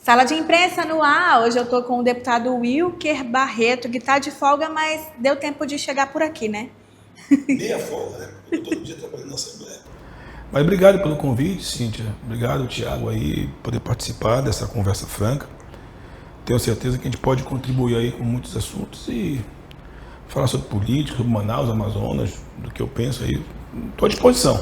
Sala de imprensa no ar. Hoje eu estou com o deputado Wilker Barreto, que está de folga, mas deu tempo de chegar por aqui, né? Meia folga, né? Porque eu todo dia trabalhando na Assembleia. Mas obrigado pelo convite, Cíntia. Obrigado, Tiago, aí, por poder participar dessa conversa franca. Tenho certeza que a gente pode contribuir aí com muitos assuntos e falar sobre política, sobre Manaus, Amazonas, do que eu penso aí. Estou à disposição.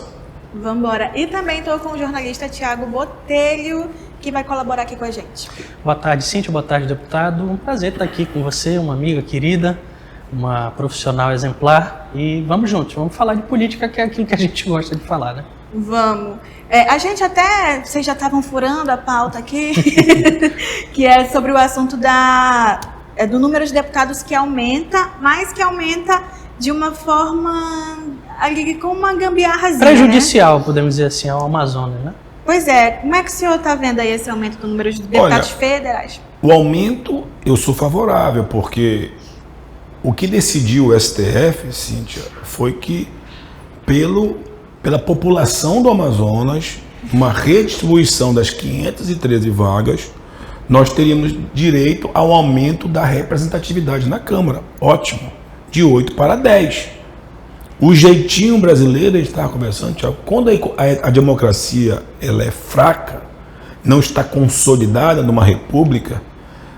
Vamos embora. E também estou com o jornalista Tiago Botelho, que vai colaborar aqui com a gente. Boa tarde, Cíntia. Boa tarde, deputado. Um prazer estar aqui com você, uma amiga querida, uma profissional exemplar. E vamos juntos, vamos falar de política, que é aquilo que a gente gosta de falar, né? Vamos. A gente até, vocês já estavam furando a pauta aqui, que é sobre o assunto do número de deputados que aumenta, mas que aumenta de uma forma ali com uma gambiarrazinha, prejudicial, né? Podemos dizer assim, ao Amazonas, né? Pois é. Como é que o senhor está vendo aí esse aumento do número de deputados federais? O aumento, eu sou favorável, porque o que decidiu o STF, Cíntia, foi que pela população do Amazonas, uma redistribuição das 513 vagas, nós teríamos direito ao aumento da representatividade na Câmara. Ótimo. De 8 para 10. O jeitinho brasileiro, a gente estava conversando, Tiago, quando a democracia ela é fraca, não está consolidada numa república,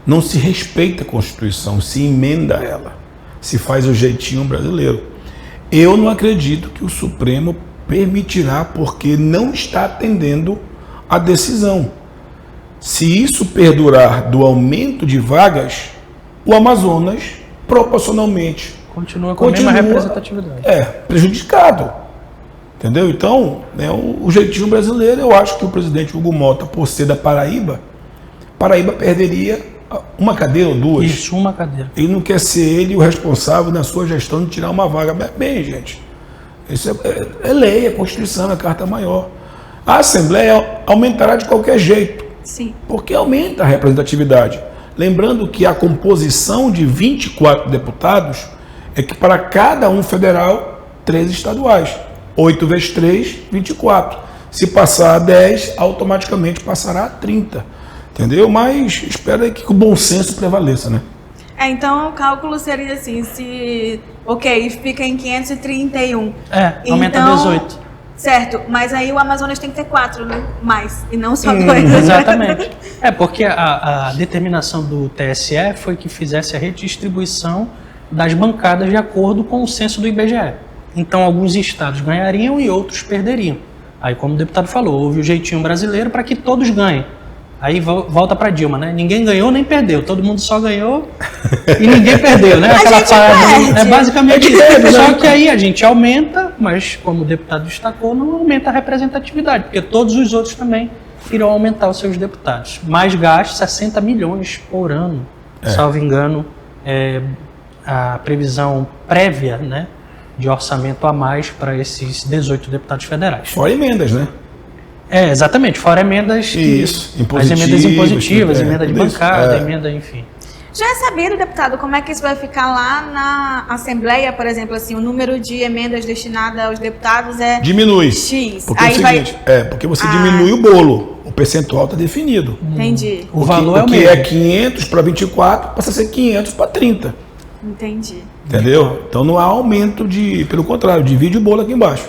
não se respeita a Constituição, se emenda ela, se faz o jeitinho brasileiro. Eu não acredito que o Supremo permitirá, porque não está atendendo a decisão. Se isso perdurar do aumento de vagas, o Amazonas, proporcionalmente, continua com a mesma representatividade. Prejudicado. Entendeu? Então, o jeitinho brasileiro, eu acho que o presidente Hugo Mota, por ser da Paraíba perderia uma cadeira ou duas. Isso, uma cadeira. Ele não quer ser ele o responsável na sua gestão de tirar uma vaga. Bem, gente, isso é lei, é Constituição, é Carta Maior. A Assembleia aumentará de qualquer jeito. Sim. Porque aumenta a representatividade. Lembrando que a composição de 24 deputados é que para cada um federal, 3 estaduais. 8 vezes 3, 24. Se passar a 10, automaticamente passará a 30. Entendeu? Mas espero aí que o bom senso prevaleça, né? Então o cálculo seria assim, fica em 531. Aumenta então, 18. Certo, mas aí o Amazonas tem que ter 4, né? Mais, e não só 2. Exatamente. Porque a determinação do TSE foi que fizesse a redistribuição das bancadas de acordo com o censo do IBGE. Então, alguns estados ganhariam e outros perderiam. Aí, como o deputado falou, houve o jeitinho brasileiro para que todos ganhem. Aí volta para Dilma, né? Ninguém ganhou nem perdeu, todo mundo só ganhou e ninguém perdeu, né? Aquela parada, basicamente isso. Só que aí a gente aumenta, mas como o deputado destacou, não aumenta a representatividade, porque todos os outros também irão aumentar os seus deputados. Mais gasto, 60 milhões por ano, salvo engano, a previsão prévia, né, de orçamento a mais para esses 18 deputados federais. Fora emendas, né? Exatamente, fora emendas. Isso, as emendas impositivas, emenda de bancada, emenda, enfim. Já é sabido, deputado, como é que isso vai ficar lá na Assembleia, por exemplo, assim, o número de emendas destinadas aos deputados diminui. X. Porque é o seguinte, porque você diminui o bolo, o percentual está definido. Entendi. O valor é o mesmo. O que é 500 para 24 passa a ser 500 para 30. Entendi. Entendeu? Então não há aumento pelo contrário, divide o bolo aqui embaixo.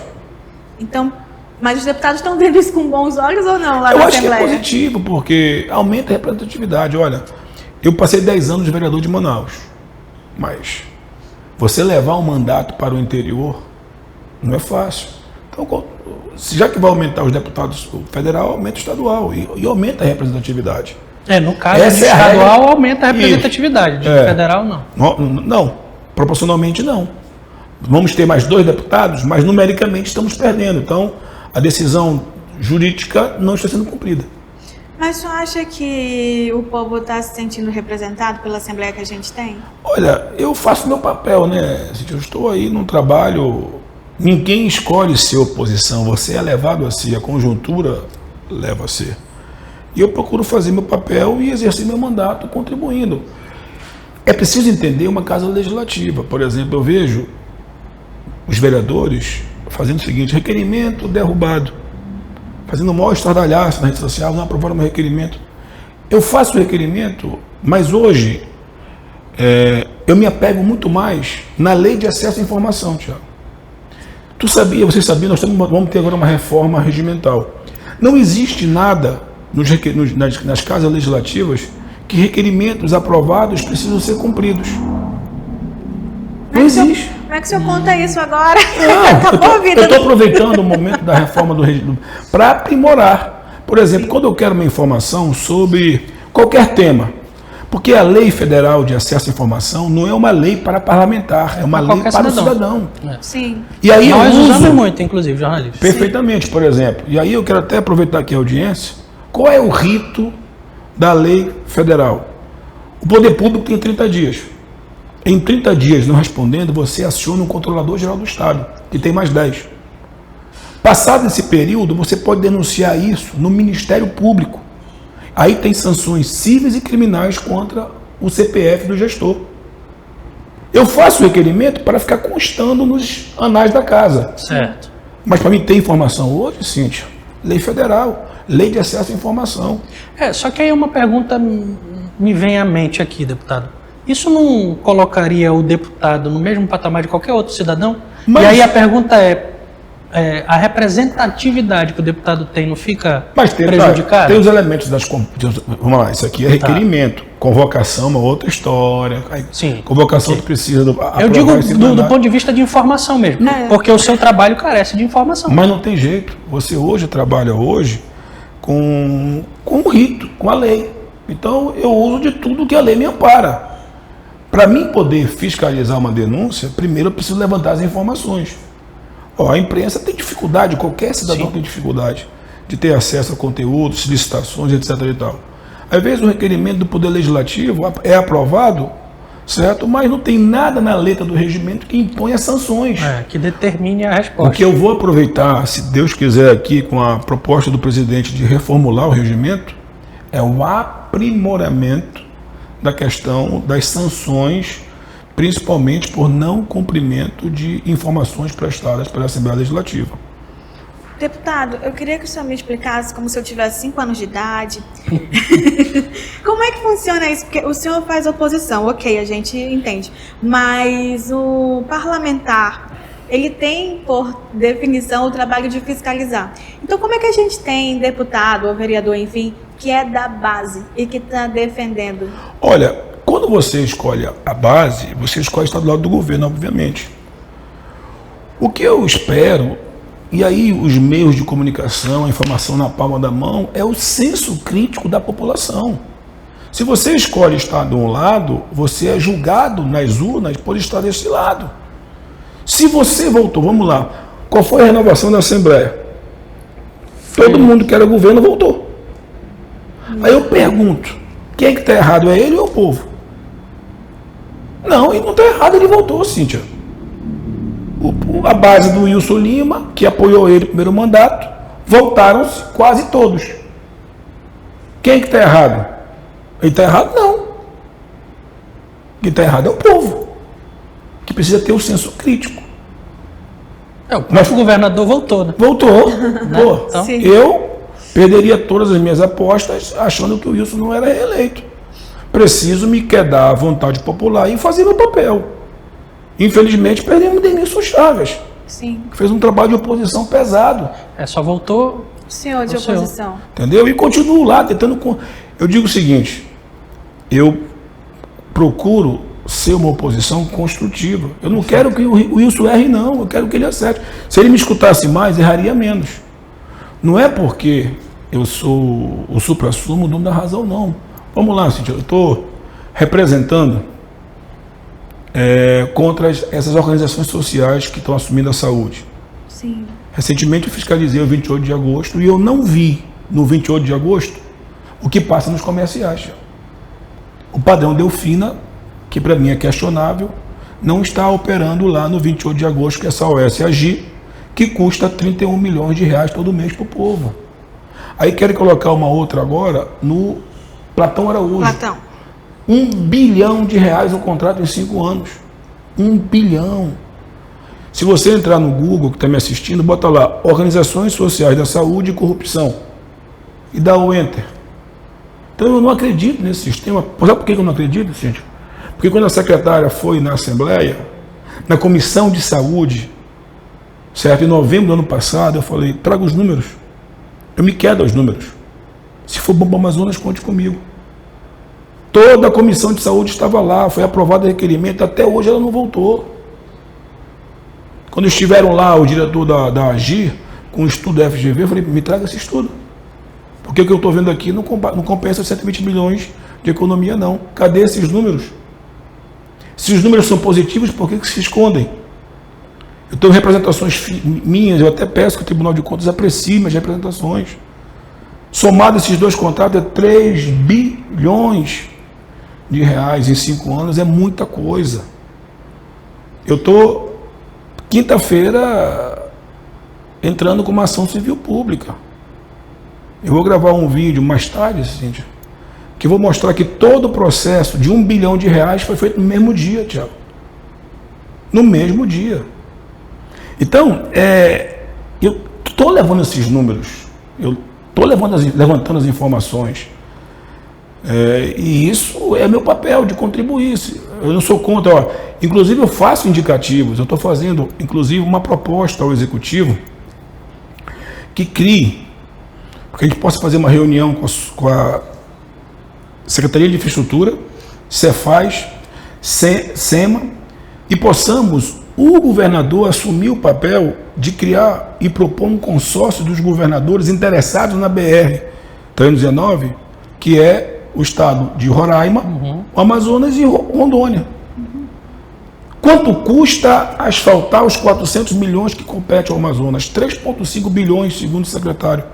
Então, mas os deputados estão vendo isso com bons olhos ou não lá na Assembleia? Eu acho que é positivo, porque aumenta a representatividade. Olha, eu passei 10 anos de vereador de Manaus, mas você levar um mandato para o interior não é fácil. Então, já que vai aumentar os deputados federal, aumenta o estadual e aumenta a representatividade. No caso do estadual, aumenta a representatividade, de federal não. Não, proporcionalmente não. Vamos ter mais 2 deputados, mas numericamente estamos perdendo. Então, a decisão jurídica não está sendo cumprida. Mas você acha que o povo está se sentindo representado pela Assembleia que a gente tem? Olha, eu faço meu papel, né? Eu estou aí num trabalho. Ninguém escolhe ser oposição, você é levado a ser, a conjuntura leva a ser. E eu procuro fazer meu papel e exercer meu mandato contribuindo. É preciso entender uma casa legislativa. Por exemplo, eu vejo os vereadores fazendo o seguinte: requerimento derrubado, fazendo o maior estardalhaço na rede social, não aprovaram meu requerimento. Eu faço o requerimento, mas hoje eu me apego muito mais na lei de acesso à informação, Tiago. Você sabia, vamos ter agora uma reforma regimental. Não existe nada nas casas legislativas que requerimentos aprovados precisam ser cumpridos. Não existe. Como é que o senhor conta isso agora? Não, eu estou aproveitando o momento da reforma do regime para aprimorar. Por exemplo, quando eu quero uma informação sobre qualquer tema, porque a Lei Federal de Acesso à Informação não é uma lei para parlamentar, é uma lei para o cidadão. Sim. E aí nós usamos muito, inclusive, jornalistas. Perfeitamente, por exemplo. E aí eu quero até aproveitar aqui a audiência. Qual é o rito da Lei Federal? O poder público tem 30 dias. Em 30 dias não respondendo, você aciona um controlador geral do Estado, que tem mais 10. Passado esse período, você pode denunciar isso no Ministério Público. Aí tem sanções cíveis e criminais contra o CPF do gestor. Eu faço o requerimento para ficar constando nos anais da casa. Certo. Mas para mim ter informação hoje, Cíntia, lei federal, lei de acesso à informação. Só que aí uma pergunta me vem à mente aqui, deputado. Isso não colocaria o deputado no mesmo patamar de qualquer outro cidadão? Mas, e aí a pergunta a representatividade que o deputado tem não fica prejudicada? Tem os elementos vamos lá, isso aqui é requerimento. Convocação é uma outra história. Sim. Convocação que precisa eu digo do ponto de vista de informação mesmo. Porque o seu trabalho carece de informação. Mas não tem jeito. Você hoje trabalha com o rito, com a lei. Então eu uso de tudo que a lei me ampara. Para mim poder fiscalizar uma denúncia, primeiro eu preciso levantar as informações. A imprensa tem dificuldade, qualquer cidadão tem dificuldade de ter acesso a conteúdos, licitações, etc. e tal. Às vezes o requerimento do Poder Legislativo é aprovado, certo? Mas não tem nada na letra do regimento que impõe as sanções. Que determine a resposta. O que eu vou aproveitar, se Deus quiser, aqui com a proposta do presidente de reformular o regimento, é o aprimoramento da questão das sanções, principalmente por não cumprimento de informações prestadas pela Assembleia Legislativa. Deputado, eu queria que o senhor me explicasse, como se eu tivesse 5 anos de idade, como é que funciona isso? Porque o senhor faz oposição, ok, a gente entende, mas o parlamentar, ele tem, por definição, o trabalho de fiscalizar. Então, como é que a gente tem deputado ou vereador, enfim, que é da base e que está defendendo? Olha, quando você escolhe a base, você escolhe estar do lado do governo, obviamente. O que eu espero, e aí os meios de comunicação, a informação na palma da mão, é o senso crítico da população. Se você escolhe estar de um lado, você é julgado nas urnas por estar desse lado. Se você voltou, vamos lá, qual foi a renovação da Assembleia? Todo mundo que era governo voltou. Aí eu pergunto, quem é que está errado, é ele ou o povo? Não, ele não está errado, ele voltou, Cíntia. A base do Wilson Lima, que apoiou ele no primeiro mandato, voltaram-se quase todos. Quem é que está errado? Ele está errado? Não. Quem está errado é o povo, que precisa ter o senso crítico. Mas o governador voltou, né? Voltou. Pô, então, eu perderia todas as minhas apostas achando que o Wilson não era reeleito. Preciso me quedar à vontade popular e fazer meu papel. Infelizmente, perdemos o Denilson Chagas, Sim. que fez um trabalho de oposição pesado. Só voltou... Senhor de oposição. Entendeu? E continuo lá, tentando... Eu digo o seguinte, eu procuro ser uma oposição construtiva. Eu não quero que o Wilson erre, não. Eu quero que ele acerte. Se ele me escutasse mais, erraria menos. Não é porque eu sou o supra-sumo, o dono da razão, não. Vamos lá, Cíntia, eu estou representando contra essas organizações sociais que estão assumindo a saúde. Sim. Recentemente eu fiscalizei o 28 de agosto e eu não vi no 28 de agosto o que passa nos comerciais. O padrão Delfina, que para mim é questionável, não está operando lá no 28 de agosto, que é essa OS Agir, que custa 31 milhões de reais todo mês para o povo. Aí querem colocar uma outra agora no Platão Araújo. Platão. 1 bilhão de reais o contrato em 5 anos. 1 bilhão. Se você entrar no Google, que está me assistindo, bota lá, Organizações Sociais da Saúde e Corrupção. E dá o Enter. Então eu não acredito nesse sistema. Sabe por que eu não acredito, Cíntia? Porque quando a secretária foi na Assembleia, na Comissão de Saúde, certo? Em novembro do ano passado, eu falei, traga os números. Eu me quedo aos números. Se for bom para o Amazonas, conte comigo. Toda a Comissão de Saúde estava lá, foi aprovado o requerimento, até hoje ela não voltou. Quando estiveram lá, o diretor da AGIR, com o estudo da FGV, eu falei, me traga esse estudo. Porque o que eu estou vendo aqui não compensa 120 milhões de economia, não. Cadê esses números? Se os números são positivos, por que se escondem? Eu tenho representações minhas, eu até peço que o Tribunal de Contas aprecie minhas representações. Somado esses dois contratos, é 3 bilhões de reais em 5 anos, é muita coisa. Eu estou, quinta-feira, entrando com uma ação civil pública. Eu vou gravar um vídeo mais tarde, Cíntia, que vou mostrar que todo o processo de 1 bilhão de reais foi feito no mesmo dia, Tiago. No mesmo dia. Então, eu estou levando esses números, eu estou levantando as informações, e isso é meu papel de contribuir. Eu não sou contra, ó. Inclusive eu faço indicativos, eu estou fazendo inclusive uma proposta ao Executivo que crie, porque a gente possa fazer uma reunião com a Secretaria de Infraestrutura, Cefaz, SEMA, e possamos, o governador assumir o papel de criar e propor um consórcio dos governadores interessados na BR-319, que é o estado de Roraima, o Amazonas e Rondônia. Quanto custa asfaltar os 400 milhões que compete ao Amazonas? 3,5 bilhões, segundo o secretário.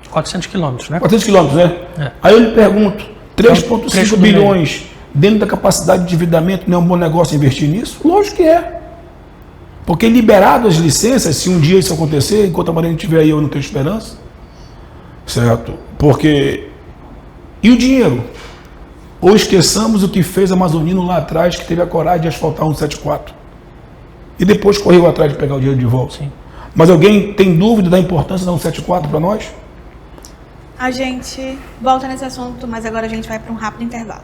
400 quilômetros, né? 400 quilômetros, né? É. Aí eu lhe pergunto, 3,5 bilhões dentro da capacidade de endividamento não é um bom negócio investir nisso? Lógico que é. Porque liberado as licenças, se um dia isso acontecer, enquanto a Marina estiver aí, eu não tenho esperança. Certo? Porque... E o dinheiro? Ou esqueçamos o que fez a Amazonino lá atrás, que teve a coragem de asfaltar 174. E depois correu atrás de pegar o dinheiro de volta. Sim. Mas alguém tem dúvida da importância da 174 para nós? A gente volta nesse assunto, mas agora a gente vai para um rápido intervalo.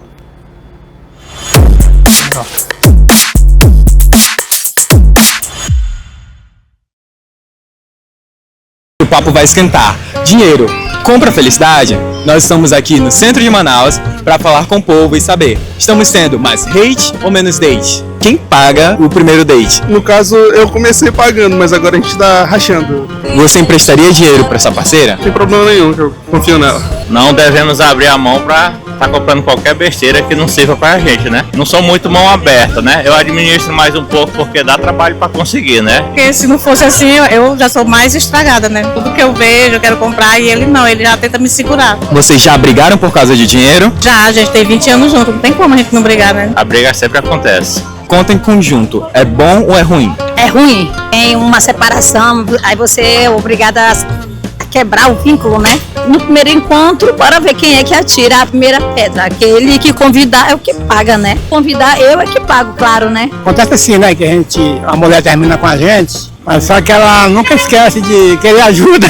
O papo vai esquentar. Dinheiro compra felicidade? Nós estamos aqui no centro de Manaus para falar com o povo e saber, estamos tendo mais hate ou menos date? Quem paga o primeiro date? No caso, eu comecei pagando, mas agora a gente tá rachando. Você emprestaria dinheiro para sua parceira? Não tem problema nenhum, que eu confio nela. Não devemos abrir a mão para tá comprando qualquer besteira que não sirva pra gente, né? Não sou muito mão aberta, né? Eu administro mais um pouco porque dá trabalho pra conseguir, né? Porque se não fosse assim, eu já sou mais estragada, né? Tudo que eu vejo, eu quero comprar e ele não, ele já tenta me segurar. Vocês já brigaram por causa de dinheiro? Já, a gente tem 20 anos junto, não tem como a gente não brigar, né? A briga sempre acontece. Conta em conjunto, é bom ou é ruim? É ruim, tem uma separação, aí você é obrigada a quebrar o vínculo, né? No primeiro encontro, bora ver quem é que atira a primeira pedra. Aquele que convidar é o que paga, né? Convidar eu é que pago, claro, né? Acontece assim, né? Que a mulher termina com a gente, mas só que ela nunca esquece de querer ajuda.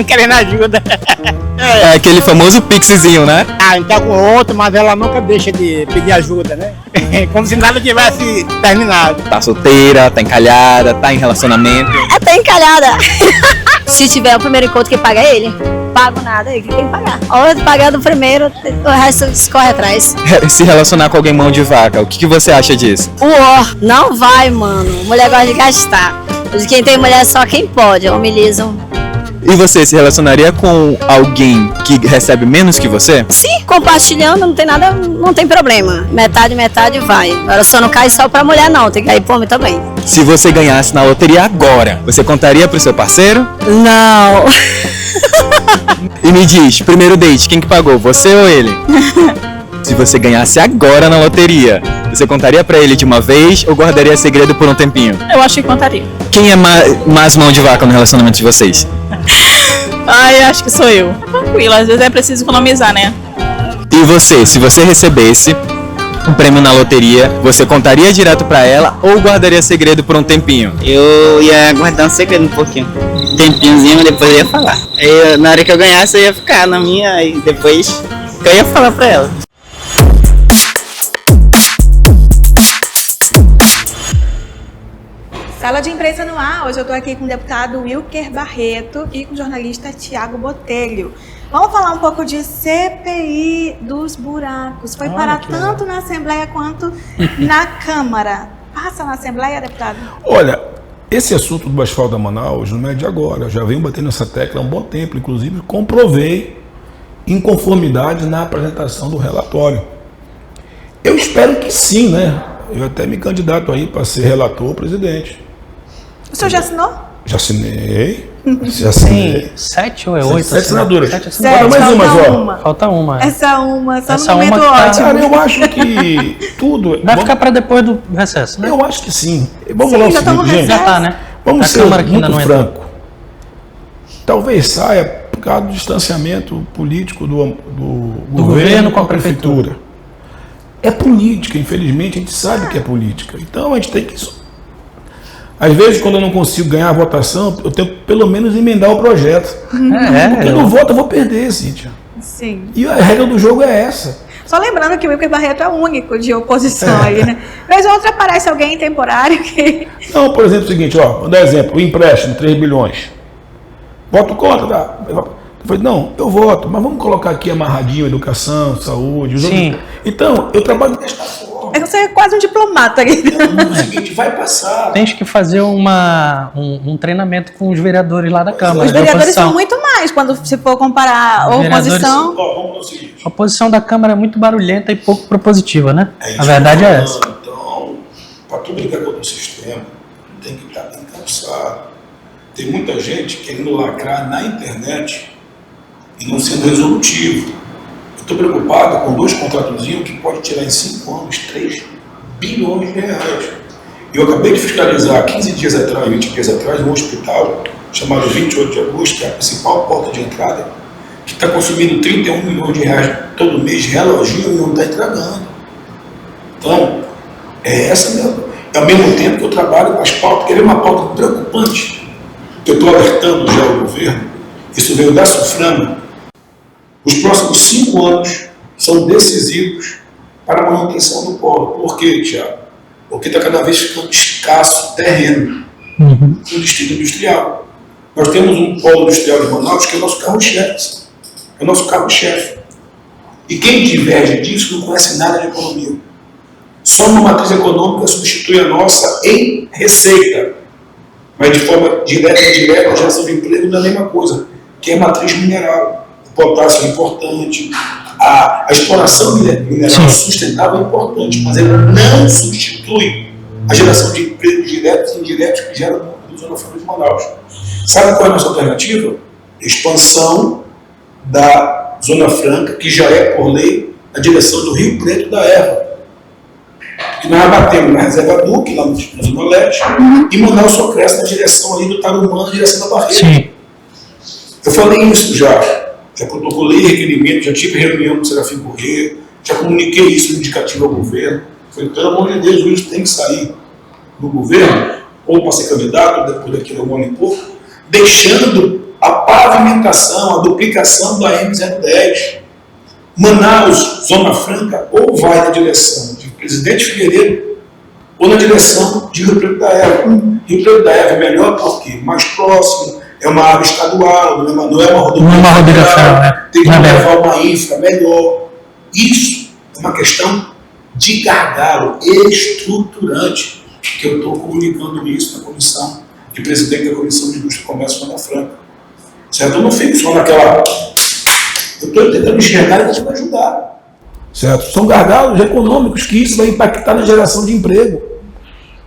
Querendo ajuda. É aquele famoso pixzinho, né? Ah, então com outro, mas ela nunca deixa de pedir ajuda, né? Como se nada tivesse terminado. Tá solteira, tá encalhada, tá em relacionamento. Tá encalhada. Se tiver o primeiro encontro, quem paga é ele. Pago nada, ele tem que pagar. A hora de pagar do primeiro, o resto escorre atrás. Se relacionar com alguém mão de vaca, o que você acha disso? Não vai, mano. Mulher gosta de gastar. De quem tem mulher é só quem pode, homem liso. E você se relacionaria com alguém que recebe menos que você? Sim, compartilhando não tem nada, não tem problema. Metade vai. Agora só não cai só pra mulher não, tem que cair pra homem também. Se você ganhasse na loteria agora, você contaria pro seu parceiro? Não. E me diz, primeiro date, quem que pagou, você ou ele? Se você ganhasse agora na loteria, você contaria pra ele de uma vez ou guardaria segredo por um tempinho? Eu acho que contaria. Quem é mais mão de vaca no relacionamento de vocês? Ai, acho que sou eu. Tranquilo, às vezes é preciso economizar, né? E você, se você recebesse um prêmio na loteria, você contaria direto pra ela ou guardaria segredo por um tempinho? Eu ia guardar um segredo um pouquinho. Um tempinhozinho, depois eu ia falar. Aí, na hora que eu ganhasse, eu ia ficar na minha, e depois eu ia falar pra ela. Sala de imprensa no ar. Hoje eu estou aqui com o deputado Wilker Barreto e com o jornalista Tiago Botelho. Vamos falar um pouco de CPI dos buracos. Foi parar tanto na Assembleia quanto na Câmara. Passa na Assembleia, deputado? Olha, esse assunto do asfalto da Manaus não é de agora. Eu já venho batendo essa tecla há um bom tempo. Inclusive, comprovei inconformidades na apresentação do relatório. Eu espero que sim, né? Eu até me candidato aí para ser relator, presidente. O senhor já assinou? Já assinei. Já assinei. Tem 7 ou é 8? 7 assinaduras. Falta mais uma, Falta uma. Essa uma, só Essa no momento uma tá- ótimo. Cara, eu acho que tudo... Vai ficar para depois do recesso, né? Eu acho que sim. Vamos Sim, lá, já estamos gente. Já tá, né? Vamos A ser Câmara que ainda muito não entrou. franco. Talvez saia por causa do distanciamento político do governo com a prefeitura. É política, infelizmente, a gente sabe que é política. Então a gente tem que... Às vezes, quando eu não consigo ganhar a votação, eu tenho que pelo menos emendar o projeto. Porque no voto eu vou perder, Cíntia. Sim. E a regra do jogo é essa. Só lembrando que o Wilker Barreto é o único de oposição aí, né? Vez ou outra aparece alguém temporário que... Não, por exemplo, é o seguinte, ó, vou dar exemplo, o empréstimo, 3 bilhões. Voto contra, tá? Eu falei, não, eu voto, mas vamos colocar aqui amarradinho, educação, saúde. Sim. Então, eu trabalho desta forma. Você é quase um diplomata aqui. É o seguinte, vai passar. Tens que fazer um treinamento com os vereadores lá da Câmara. Os da vereadores oposição. são muito mais quando se for comparar a Os vereadores- oposição. Ó, vamos fazer o seguinte. A oposição da Câmara é muito barulhenta e pouco propositiva, né? É A verdade que eu é tô essa. falando. Então, para tu brincar com o sistema, tem que estar bem cansado. Tem muita gente querendo lacrar na internet e não sendo resolutivo. Eu estou preocupado com 2 contratozinhos que pode tirar em 5 anos 3 bilhões de reais. Eu acabei de fiscalizar 15 dias atrás, 20 dias atrás, um hospital chamado 28 de agosto, que é a principal porta de entrada, que está consumindo 31 milhões de reais todo mês de reloginho e não está entregando. Então, é essa mesmo. É ao mesmo tempo que eu trabalho com as pautas, querer uma pauta preocupante, que eu estou alertando já o governo, isso veio da Suframa. Os próximos 5 anos são decisivos para a manutenção do polo. Por quê, Tiago? Porque está cada vez ficando escasso terreno no distrito industrial. Nós temos um polo industrial de Manaus que é o nosso carro-chefe. É o nosso carro-chefe. E quem diverge disso não conhece nada de economia. Só uma matriz econômica substitui a nossa em receita. Mas de forma direta e indireta, a geração de emprego não é a mesma coisa, que é matriz mineral. O potássio é importante, a exploração mineral sustentável é importante, mas ela não substitui a geração de empregos diretos e indiretos que gera no Zona Franca de Manaus. Sabe qual é a nossa alternativa? Expansão da Zona Franca, que já é, por lei, a direção do Rio Preto da Erva. Que nós abatemos na Reserva Duque, lá na Zona Leste, e Manaus só cresce na direção ali do Tarumã, na direção da Barreira. Sim. Eu falei isso já protocolei requerimento, já tive reunião com o Serafim Corrêa, já comuniquei isso no indicativo ao governo. Falei, pelo amor de Deus, o Wilson tem que sair do governo, ou para ser candidato, depois daquele um ano e pouco, deixando a pavimentação, a duplicação da M010. Manaus, Zona Franca, ou vai na direção de Presidente Figueiredo, ou na direção de Rio Preto da Erva. Rio Preto da Erva é melhor porque mais próximo, é uma área estadual, não é uma rodovia federal, tem que levar uma infra melhor. Isso é uma questão de gargalo estruturante, que eu estou comunicando isso na comissão, de presidente da Comissão de Indústria e Comércio Zona Franca. Certo? Eu não fico só naquela... Eu estou tentando enxergar e tentando ajudar. Certo? São gargalos econômicos que isso vai impactar na geração de emprego.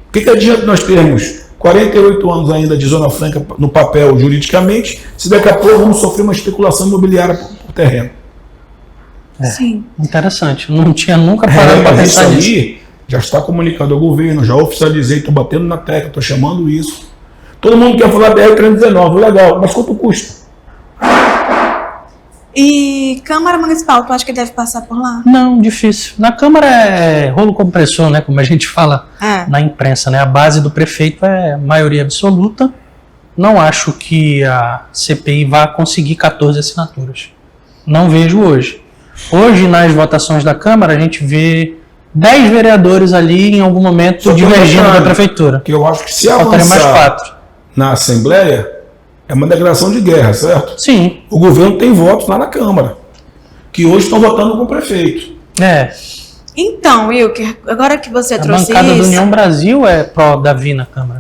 O que adianta nós termos 48 anos ainda de Zona Franca no papel juridicamente, se daqui a pouco vamos sofrer uma especulação imobiliária por terreno? Sim. Interessante. Não tinha nunca parado para Isso pensar nisso. aí já está comunicado ao governo, já oficializei, estou batendo na tecla, estou chamando isso. Todo mundo quer falar BR-319, legal, mas quanto custa? E Câmara Municipal, tu acha que deve passar por lá? Não, difícil. Na Câmara é rolo compressor, né? Como a gente fala na imprensa, né? A base do prefeito é maioria absoluta. Não acho que a CPI vá conseguir 14 assinaturas. Não vejo hoje. Hoje, nas votações da Câmara, a gente vê 10 vereadores ali em algum momento divergindo da prefeitura. Que eu acho que se faltaria mais 4 na Assembleia, é uma declaração de guerra, certo? Sim. O governo tem votos lá na Câmara, que hoje estão votando com o prefeito. Então, Wilker, agora que você trouxe A bancada isso... da União Brasil é pró-Davi na Câmara.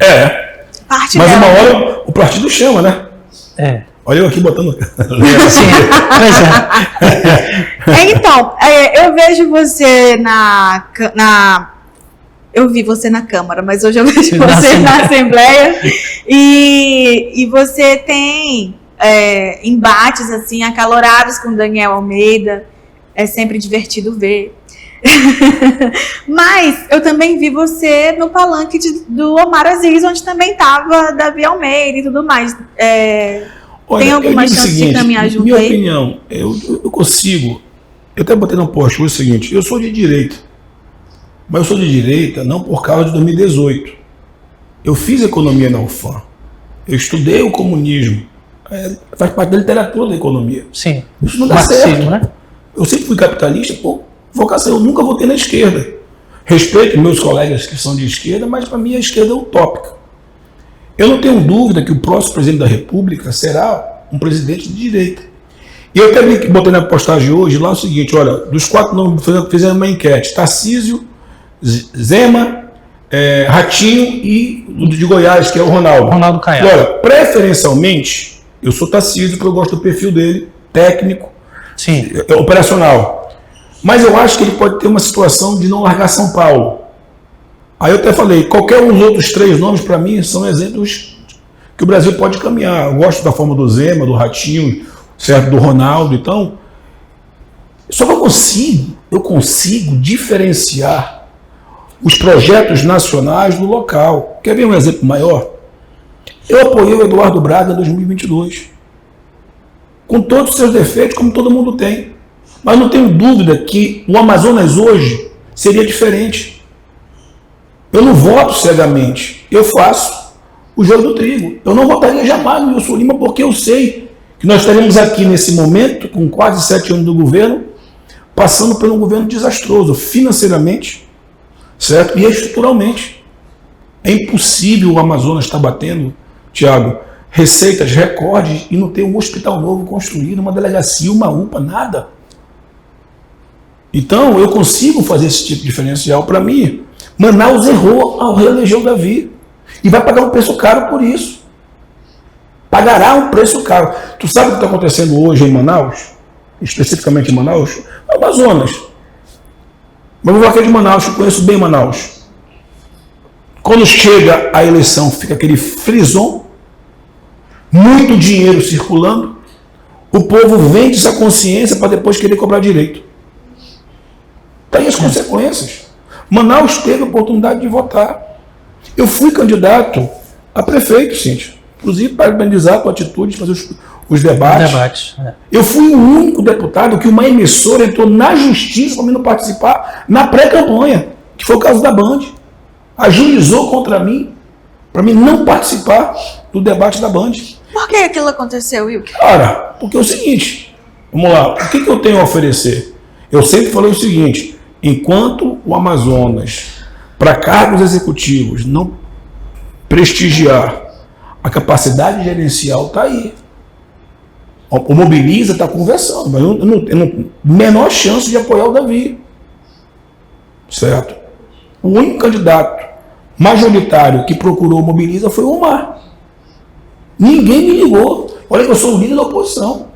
Mas uma hora o partido chama, né? Olha eu aqui botando... Então, eu vejo você eu vi você na Câmara, mas hoje eu vejo você na Assembleia e você tem embates assim acalorados com Daniel Almeida, é sempre divertido ver. Mas eu também vi você no palanque do Omar Aziz, onde também estava Davi Almeida e tudo mais. Olha, tem alguma chance de caminhar junto minha aí? Opinião, eu consigo. Eu até botei no post o seguinte: eu sou de direita, mas eu sou de direita não por causa de 2018. Eu fiz economia na UFAM, eu estudei o comunismo, faz parte da literatura da economia. Sim. Isso não dá certo, né? Eu sempre fui capitalista, vocação, eu nunca votei na esquerda. Respeito meus colegas que são de esquerda, mas para mim a esquerda é utópica. Eu não tenho dúvida que o próximo presidente da República será um presidente de direita. E eu também botei na postagem hoje lá o seguinte: olha, dos 4 nomes, fizemos uma enquete: Tarcísio, Zema, Ratinho e o de Goiás, que é o Ronaldo. Ronaldo Caiado. E olha, preferencialmente, eu sou Tarcísio porque eu gosto do perfil dele, técnico, operacional. Mas eu acho que ele pode ter uma situação de não largar São Paulo. Aí eu até falei, qualquer um dos outros 3 nomes para mim são exemplos que o Brasil pode caminhar. Eu gosto da forma do Zema, do Ratinho, certo, do Ronaldo. Então, só que eu consigo diferenciar os projetos nacionais do local. Quer ver um exemplo maior? Eu apoiei o Eduardo Braga em 2022. Com todos os seus defeitos, como todo mundo tem. Mas não tenho dúvida que o Amazonas hoje seria diferente. Eu não voto cegamente, eu faço o jogo do trigo. Eu não votaria jamais no Wilson Lima porque eu sei que nós estaremos aqui nesse momento, com quase 7 anos do governo, passando por um governo desastroso, financeiramente, certo? E estruturalmente. É impossível o Amazonas estar batendo, Tiago, receitas recordes e não ter um hospital novo construído, uma delegacia, uma UPA, nada. Então, eu consigo fazer esse tipo de diferencial. Para mim, Manaus errou ao reeleger o Davi. E vai pagar um preço caro por isso. Pagará um preço caro. Tu sabe o que está acontecendo hoje em Manaus? Especificamente em Manaus? No Amazonas. Mas eu vou aqui de Manaus, eu conheço bem Manaus. Quando chega a eleição, fica aquele frisson, muito dinheiro circulando, o povo vende essa consciência para depois querer cobrar direito. Está aí as consequências. Manaus teve a oportunidade de votar. Eu fui candidato a prefeito, Cíntia. Inclusive, parabenizar a tua atitude de fazer os debates. Eu fui o único deputado que uma emissora entrou na justiça para mim não participar na pré-campanha, que foi o caso da Band. Ajuizou contra mim, para mim não participar do debate da Band. Por que aquilo aconteceu, Wilker? Cara, porque é o seguinte, vamos lá, o que eu tenho a oferecer? Eu sempre falei o seguinte: enquanto o Amazonas, para cargos executivos, não prestigiar a capacidade gerencial, está aí. O Mobiliza está conversando, mas eu não tenho menor chance de apoiar o Davi. Certo? O único candidato majoritário que procurou o Mobiliza foi o Omar. Ninguém me ligou. Olha que eu sou o líder da oposição.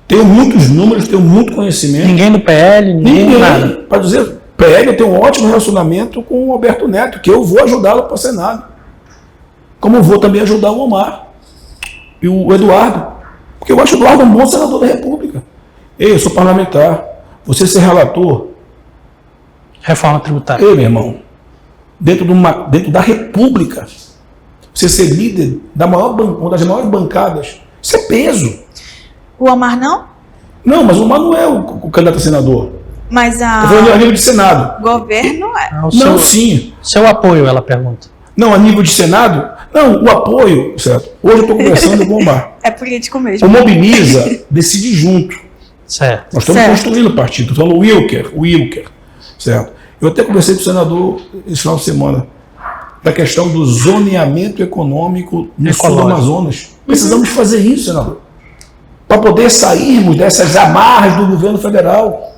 Tenho muitos números, tenho muito conhecimento. Ninguém do PL, ninguém nada. Para dizer, PL, eu tenho um ótimo relacionamento com o Alberto Neto, que eu vou ajudá-lo para o Senado. Como vou também ajudar o Omar e o Eduardo. Porque eu acho o Eduardo um bom senador da República. Eu sou parlamentar. Você ser relator. Reforma tributária. Meu irmão, dentro da República, você ser líder da uma das maiores bancadas, isso é peso. O Omar não? Não, mas o Omar não é o candidato a senador. Mas Estou falando a nível de Senado. governo é. Não, sim. Seu apoio, ela pergunta. Não, a nível de Senado, não, o apoio, certo? Hoje eu estou conversando com o Omar. É político mesmo. O Mobiliza decide junto. Certo. Nós estamos Certo. construindo o partido. Estou falando o Wilker, certo? Eu até conversei com o senador esse final de semana da questão do zoneamento econômico no sul do Amazonas. Precisamos fazer isso, senador, para poder sairmos dessas amarras do governo federal.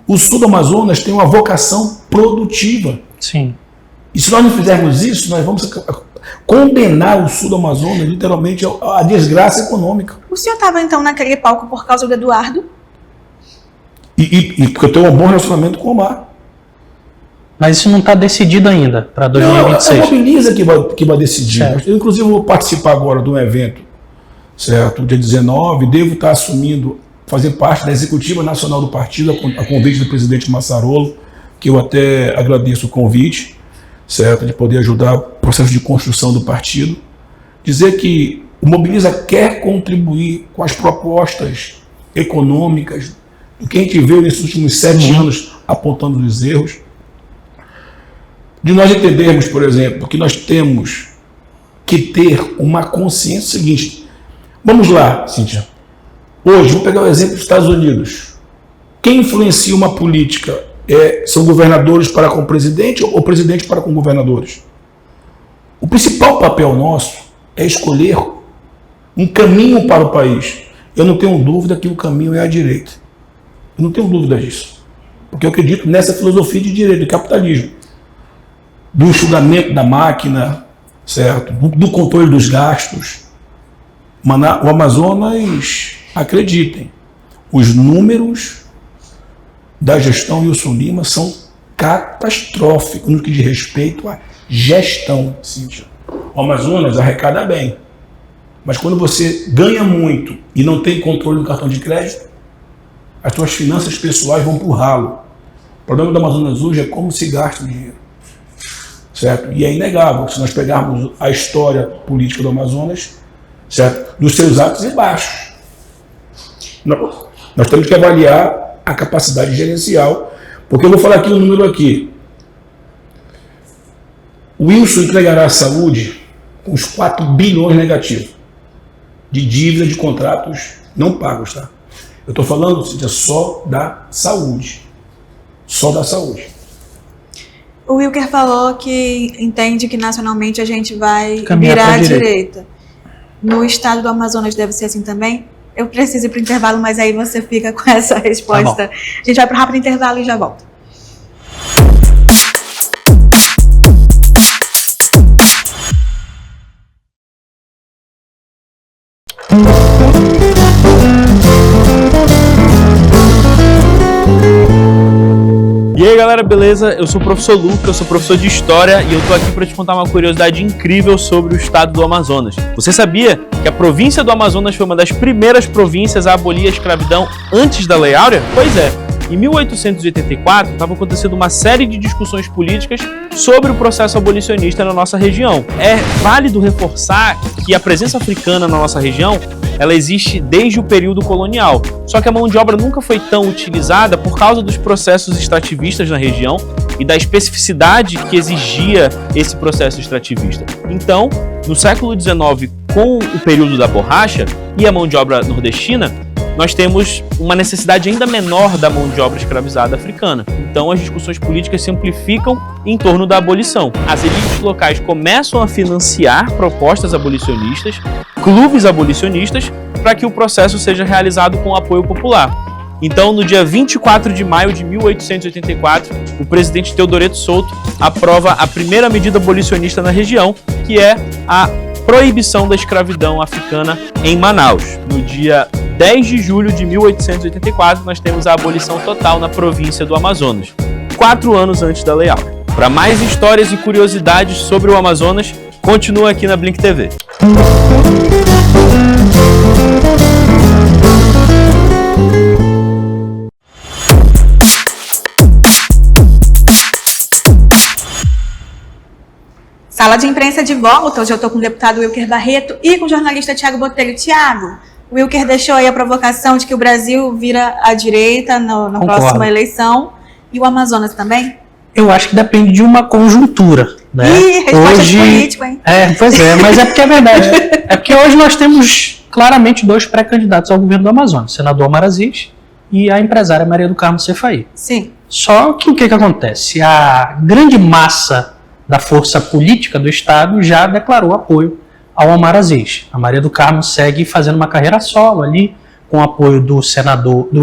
O sul do Amazonas tem uma vocação produtiva. Sim. E se nós não fizermos isso, nós vamos condenar o sul do Amazonas literalmente à desgraça econômica. O senhor estava então naquele palco por causa do Eduardo? E porque eu tenho um bom relacionamento com o Omar. Mas isso não está decidido ainda para Não, é 2026. a Mobiliza que vai decidir. Certo. Eu, inclusive, vou participar agora de um evento, certo? Dia 19, devo estar assumindo, fazer parte da executiva nacional do partido, a convite do presidente Massarolo, que eu até agradeço o convite, certo? De poder ajudar o processo de construção do partido. Dizer que o Mobiliza quer contribuir com as propostas econômicas do que a gente viu nesses últimos 7 anos apontando os erros. De nós entendermos, por exemplo, que nós temos que ter uma consciência seguinte. Vamos lá, Cíntia. Hoje, vou pegar o exemplo dos Estados Unidos. Quem influencia uma política são governadores para com o presidente ou presidente para com governadores? O principal papel nosso é escolher um caminho para o país. Eu não tenho dúvida que o caminho é a direita. Eu não tenho dúvida disso. Porque eu acredito nessa filosofia de direito, do capitalismo. Do enxugamento da máquina, certo? Do controle dos gastos. O Amazonas, acreditem, os números da gestão Wilson Lima são catastróficos no que diz respeito à gestão, Cíntia. O Amazonas arrecada bem, mas quando você ganha muito e não tem controle do cartão de crédito, as suas finanças pessoais vão para o ralo. O problema do Amazonas hoje é como se gasta o dinheiro. Certo? E é inegável, se nós pegarmos a história política do Amazonas, certo? Dos seus altos e baixos. Nós temos que avaliar a capacidade gerencial, porque eu vou falar aqui um número aqui. O Wilson entregará a saúde com os 4 bilhões negativos de dívida de contratos não pagos, tá? Eu estou falando, Cíntia, só da saúde. Só da saúde. O Wilker falou que entende que nacionalmente a gente vai Caminhar virar à pra direita. direita. No estado do Amazonas deve ser assim também? Eu preciso ir para o intervalo, mas aí você fica com essa resposta. A gente vai para o rápido intervalo e já volta. E aí galera, beleza? Eu sou o professor Luca, eu sou professor de História e eu tô aqui para te contar uma curiosidade incrível sobre o estado do Amazonas. Você sabia que a província do Amazonas foi uma das primeiras províncias a abolir a escravidão antes da Lei Áurea? Pois é. Em 1884, estava acontecendo uma série de discussões políticas sobre o processo abolicionista na nossa região. É válido reforçar que a presença africana na nossa região ela existe desde o período colonial, só que a mão de obra nunca foi tão utilizada por causa dos processos extrativistas na região e da especificidade que exigia esse processo extrativista. Então, no século XIX, com o período da borracha e a mão de obra nordestina, nós temos uma necessidade ainda menor da mão de obra escravizada africana. Então as discussões políticas se amplificam em torno da abolição. As elites locais começam a financiar propostas abolicionistas, clubes abolicionistas, para que o processo seja realizado com apoio popular. Então, no dia 24 de maio de 1884, o presidente Teodoreto Souto aprova a primeira medida abolicionista na região, que é a proibição da escravidão africana em Manaus. No dia 10 de julho de 1884, nós temos a abolição total na província do Amazonas, 4 anos antes da Lei Áurea. Para mais histórias e curiosidades sobre o Amazonas, continua aqui na Blink TV. Sala de imprensa de volta. Hoje eu estou com o deputado Wilker Barreto e com o jornalista Tiago Botelho. Tiago, O Wilker deixou aí a provocação de que o Brasil vira à direita na próxima eleição. E o Amazonas também? Eu acho que depende de uma conjuntura, né? Ih, resposta de político, hein? Pois é, mas é porque é verdade. É porque hoje nós temos claramente 2 pré-candidatos ao governo do Amazonas, o senador Omar Aziz e a empresária Maria do Carmo Cefaí. Sim. Só que o que acontece? A grande massa da força política do Estado já declarou apoio ao Omar Aziz. A Maria do Carmo segue fazendo uma carreira solo ali, com o apoio do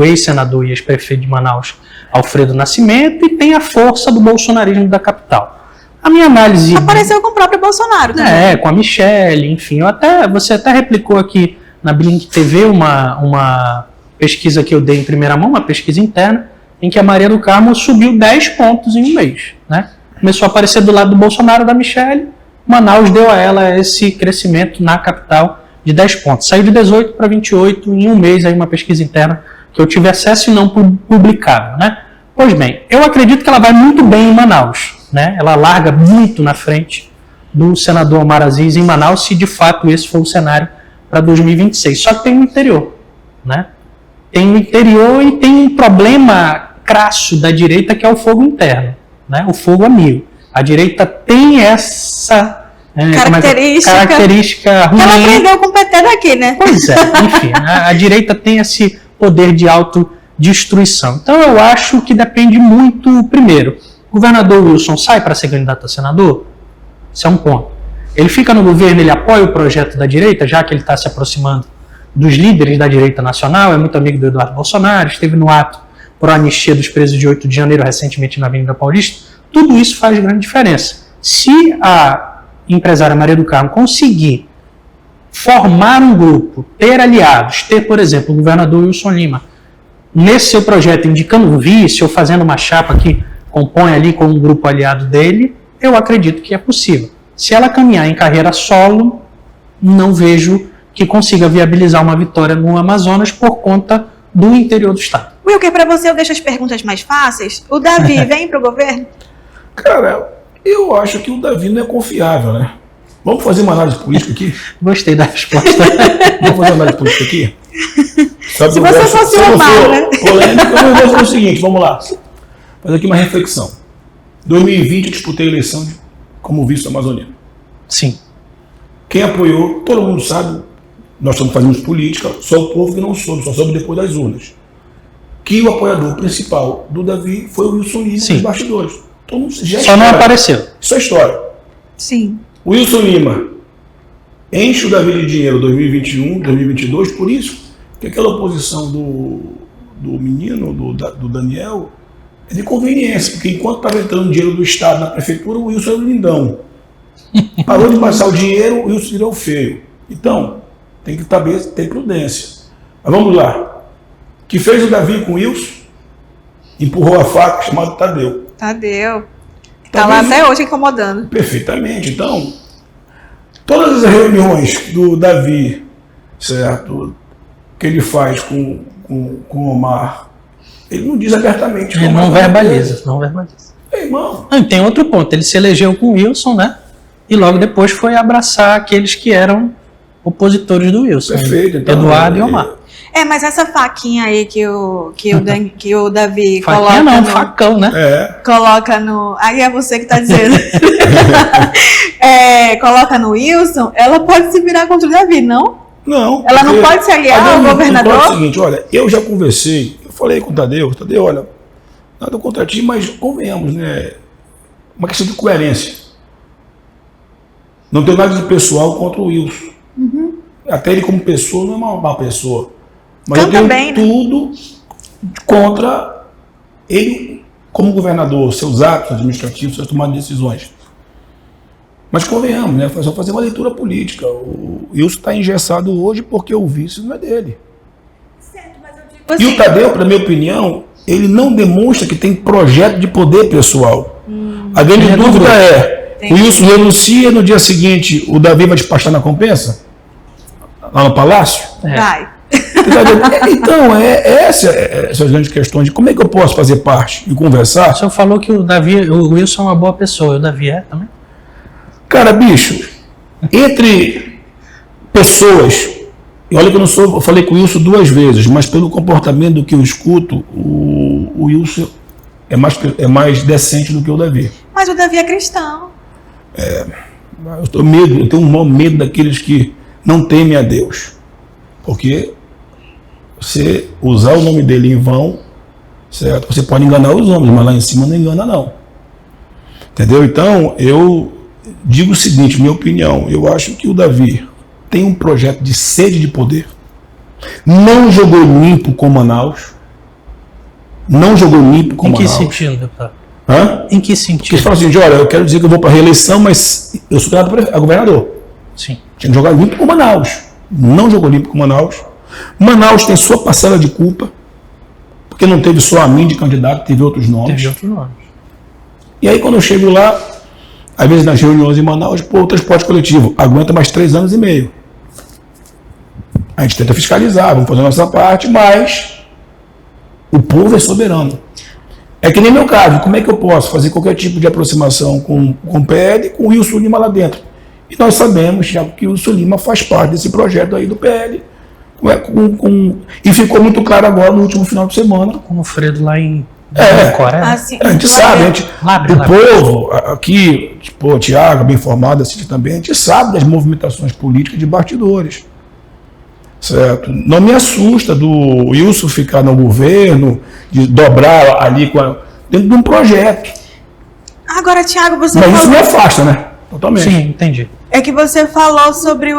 ex-senador e ex-prefeito de Manaus, Alfredo Nascimento, e tem a força do bolsonarismo da capital. A minha análise... Apareceu com o próprio Bolsonaro também. Com a Michelle, enfim. Você até replicou aqui na Blink TV uma pesquisa que eu dei em primeira mão, uma pesquisa interna, em que a Maria do Carmo subiu 10 pontos em um mês, né? Começou a aparecer do lado do Bolsonaro, da Michelle. Manaus deu a ela esse crescimento na capital de 10 pontos. Saiu de 18 para 28 em um mês, aí uma pesquisa interna que eu tive acesso e não publicado, né? Pois bem, eu acredito que ela vai muito bem em Manaus, né? Ela larga muito na frente do senador Omar Aziz em Manaus, se de fato esse for o cenário para 2026. Só que tem o interior, né? Tem o interior e tem um problema crasso da direita, que é o fogo interno, né? O fogo amigo. A direita tem essa característica ruim. Ela aprendeu com o PT daqui, né? Pois é, enfim, a direita tem esse poder de autodestruição. Então eu acho que depende muito, primeiro, o governador Wilson sai para ser candidato a senador? Isso é um ponto. Ele fica no governo, ele apoia o projeto da direita, já que ele está se aproximando dos líderes da direita nacional, é muito amigo do Eduardo Bolsonaro, esteve no ato por anistia dos presos de 8 de janeiro, recentemente na Avenida Paulista. Tudo isso faz grande diferença. Se a empresária Maria do Carmo conseguir formar um grupo, ter aliados, ter, por exemplo, o governador Wilson Lima, nesse seu projeto indicando um vice ou fazendo uma chapa que compõe ali com um grupo aliado dele, eu acredito que é possível. Se ela caminhar em carreira solo, não vejo que consiga viabilizar uma vitória no Amazonas por conta do interior do estado. Wilker, para você eu deixo as perguntas mais fáceis. O Davi vem para o governo? Cara, eu acho que o Davi não é confiável, né? Vamos fazer uma análise política aqui? Gostei da resposta. Vamos fazer uma análise política aqui? Sabe, se você fosse o Omar, né? Polêmica, eu vou fazer o seguinte, vamos lá. Fazer aqui uma reflexão. 2020 eu disputei a eleição como vice amazoniano. Sim. Quem apoiou, todo mundo sabe, nós estamos fazendo política, só o povo que não soube, só soube depois das urnas. Que o apoiador principal do Davi foi o Wilson Lima dos bastidores. Então, só não apareceu. Isso é história. Sim. O Wilson Lima enche o Davi de dinheiro 2021, 2022, por isso que aquela oposição do menino, do Daniel, é de conveniência, porque enquanto estava entrando dinheiro do Estado na prefeitura, o Wilson era o lindão. Parou de passar o dinheiro, o Wilson virou feio. Então, tem que ter prudência. Mas vamos lá. O que fez o Davi com o Wilson? Empurrou a faca, chamado Tadeu. Tadeu. Está lá até hoje incomodando. Perfeitamente. Então, todas as reuniões do Davi, certo, que ele faz com o Omar, ele não diz abertamente. Ele não verbaliza, não verbaliza. Irmão. E tem outro ponto, ele se elegeu com o Wilson, né? E logo depois foi abraçar aqueles que eram opositores do Wilson. Perfeito. Então, Eduardo e Omar. Mas essa faquinha aí que o Davi faquinha coloca não, facão, né? Coloca no... Aí é você que está dizendo. Coloca no Wilson, ela pode se virar contra o Davi, não? Não. Ela não pode se aliar ao governador? É o seguinte, olha, eu já conversei, eu falei com o Tadeu, olha, nada contra ti, mas convenhamos, né? Uma questão de coerência. Não tenho nada de pessoal contra o Wilson. Uhum. Até ele como pessoa não é uma má pessoa. Mas Canta eu tenho bem, tudo, né, contra ele como governador, seus atos administrativos, suas tomadas de decisões. Mas convenhamos, né? Só fazer uma leitura política. O Wilson está engessado hoje porque o vice não é dele. Certo, mas eu digo assim, E o Tadeu, na minha opinião, ele não demonstra que tem projeto de poder pessoal. A grande dúvida o Wilson renuncia, no dia seguinte o Davi vai despachar na compensa? Lá no Palácio? Vai. Então, essas grandes questões de como é que eu posso fazer parte e conversar. O senhor falou que o Wilson é uma boa pessoa, o Davi é também? Cara, bicho, entre pessoas E olha que eu falei com o Wilson 2 vezes, mas pelo comportamento do que eu escuto, o Wilson é mais decente do que o Davi. Mas o Davi é cristão. Eu tenho um maior medo daqueles que não temem a Deus. Porque você usar o nome dele em vão, certo? Você pode enganar os homens, mas lá em cima não engana não. Entendeu? Então, eu digo o seguinte, minha opinião, eu acho que o Davi tem um projeto de sede de poder, não jogou limpo com Manaus, Em que sentido, deputado? Hã? Em que sentido? Porque ele fala assim, olha, eu quero dizer que eu vou para a reeleição, mas eu sou candidato a governador. Sim. Tinha que jogar limpo com Manaus. Não jogou limpo com Manaus. Manaus tem sua parcela de culpa, porque não teve só a mim de candidato, teve outros nomes. E aí quando eu chego lá, às vezes nas reuniões em Manaus, o transporte coletivo aguenta mais 3 anos e meio. A gente tenta fiscalizar, vamos fazer a nossa parte, mas o povo é soberano. É que nem meu caso, como é que eu posso fazer qualquer tipo de aproximação com o PL, com o Wilson Lima lá dentro? E nós sabemos, Thiago, que o Wilson Lima faz parte desse projeto aí do PL. E ficou muito claro agora no último final de semana. Com o Fredo lá em Coreia. Assim, A gente sabe, o povo aqui, o Thiago, bem informado, assim também, a gente sabe das movimentações políticas de bastidores. Certo? Não me assusta do Wilson ficar no governo, de dobrar ali dentro de um projeto. Agora, Thiago, você Mas isso falou... não afasta, né? Totalmente. Sim, entendi. É que você falou sobre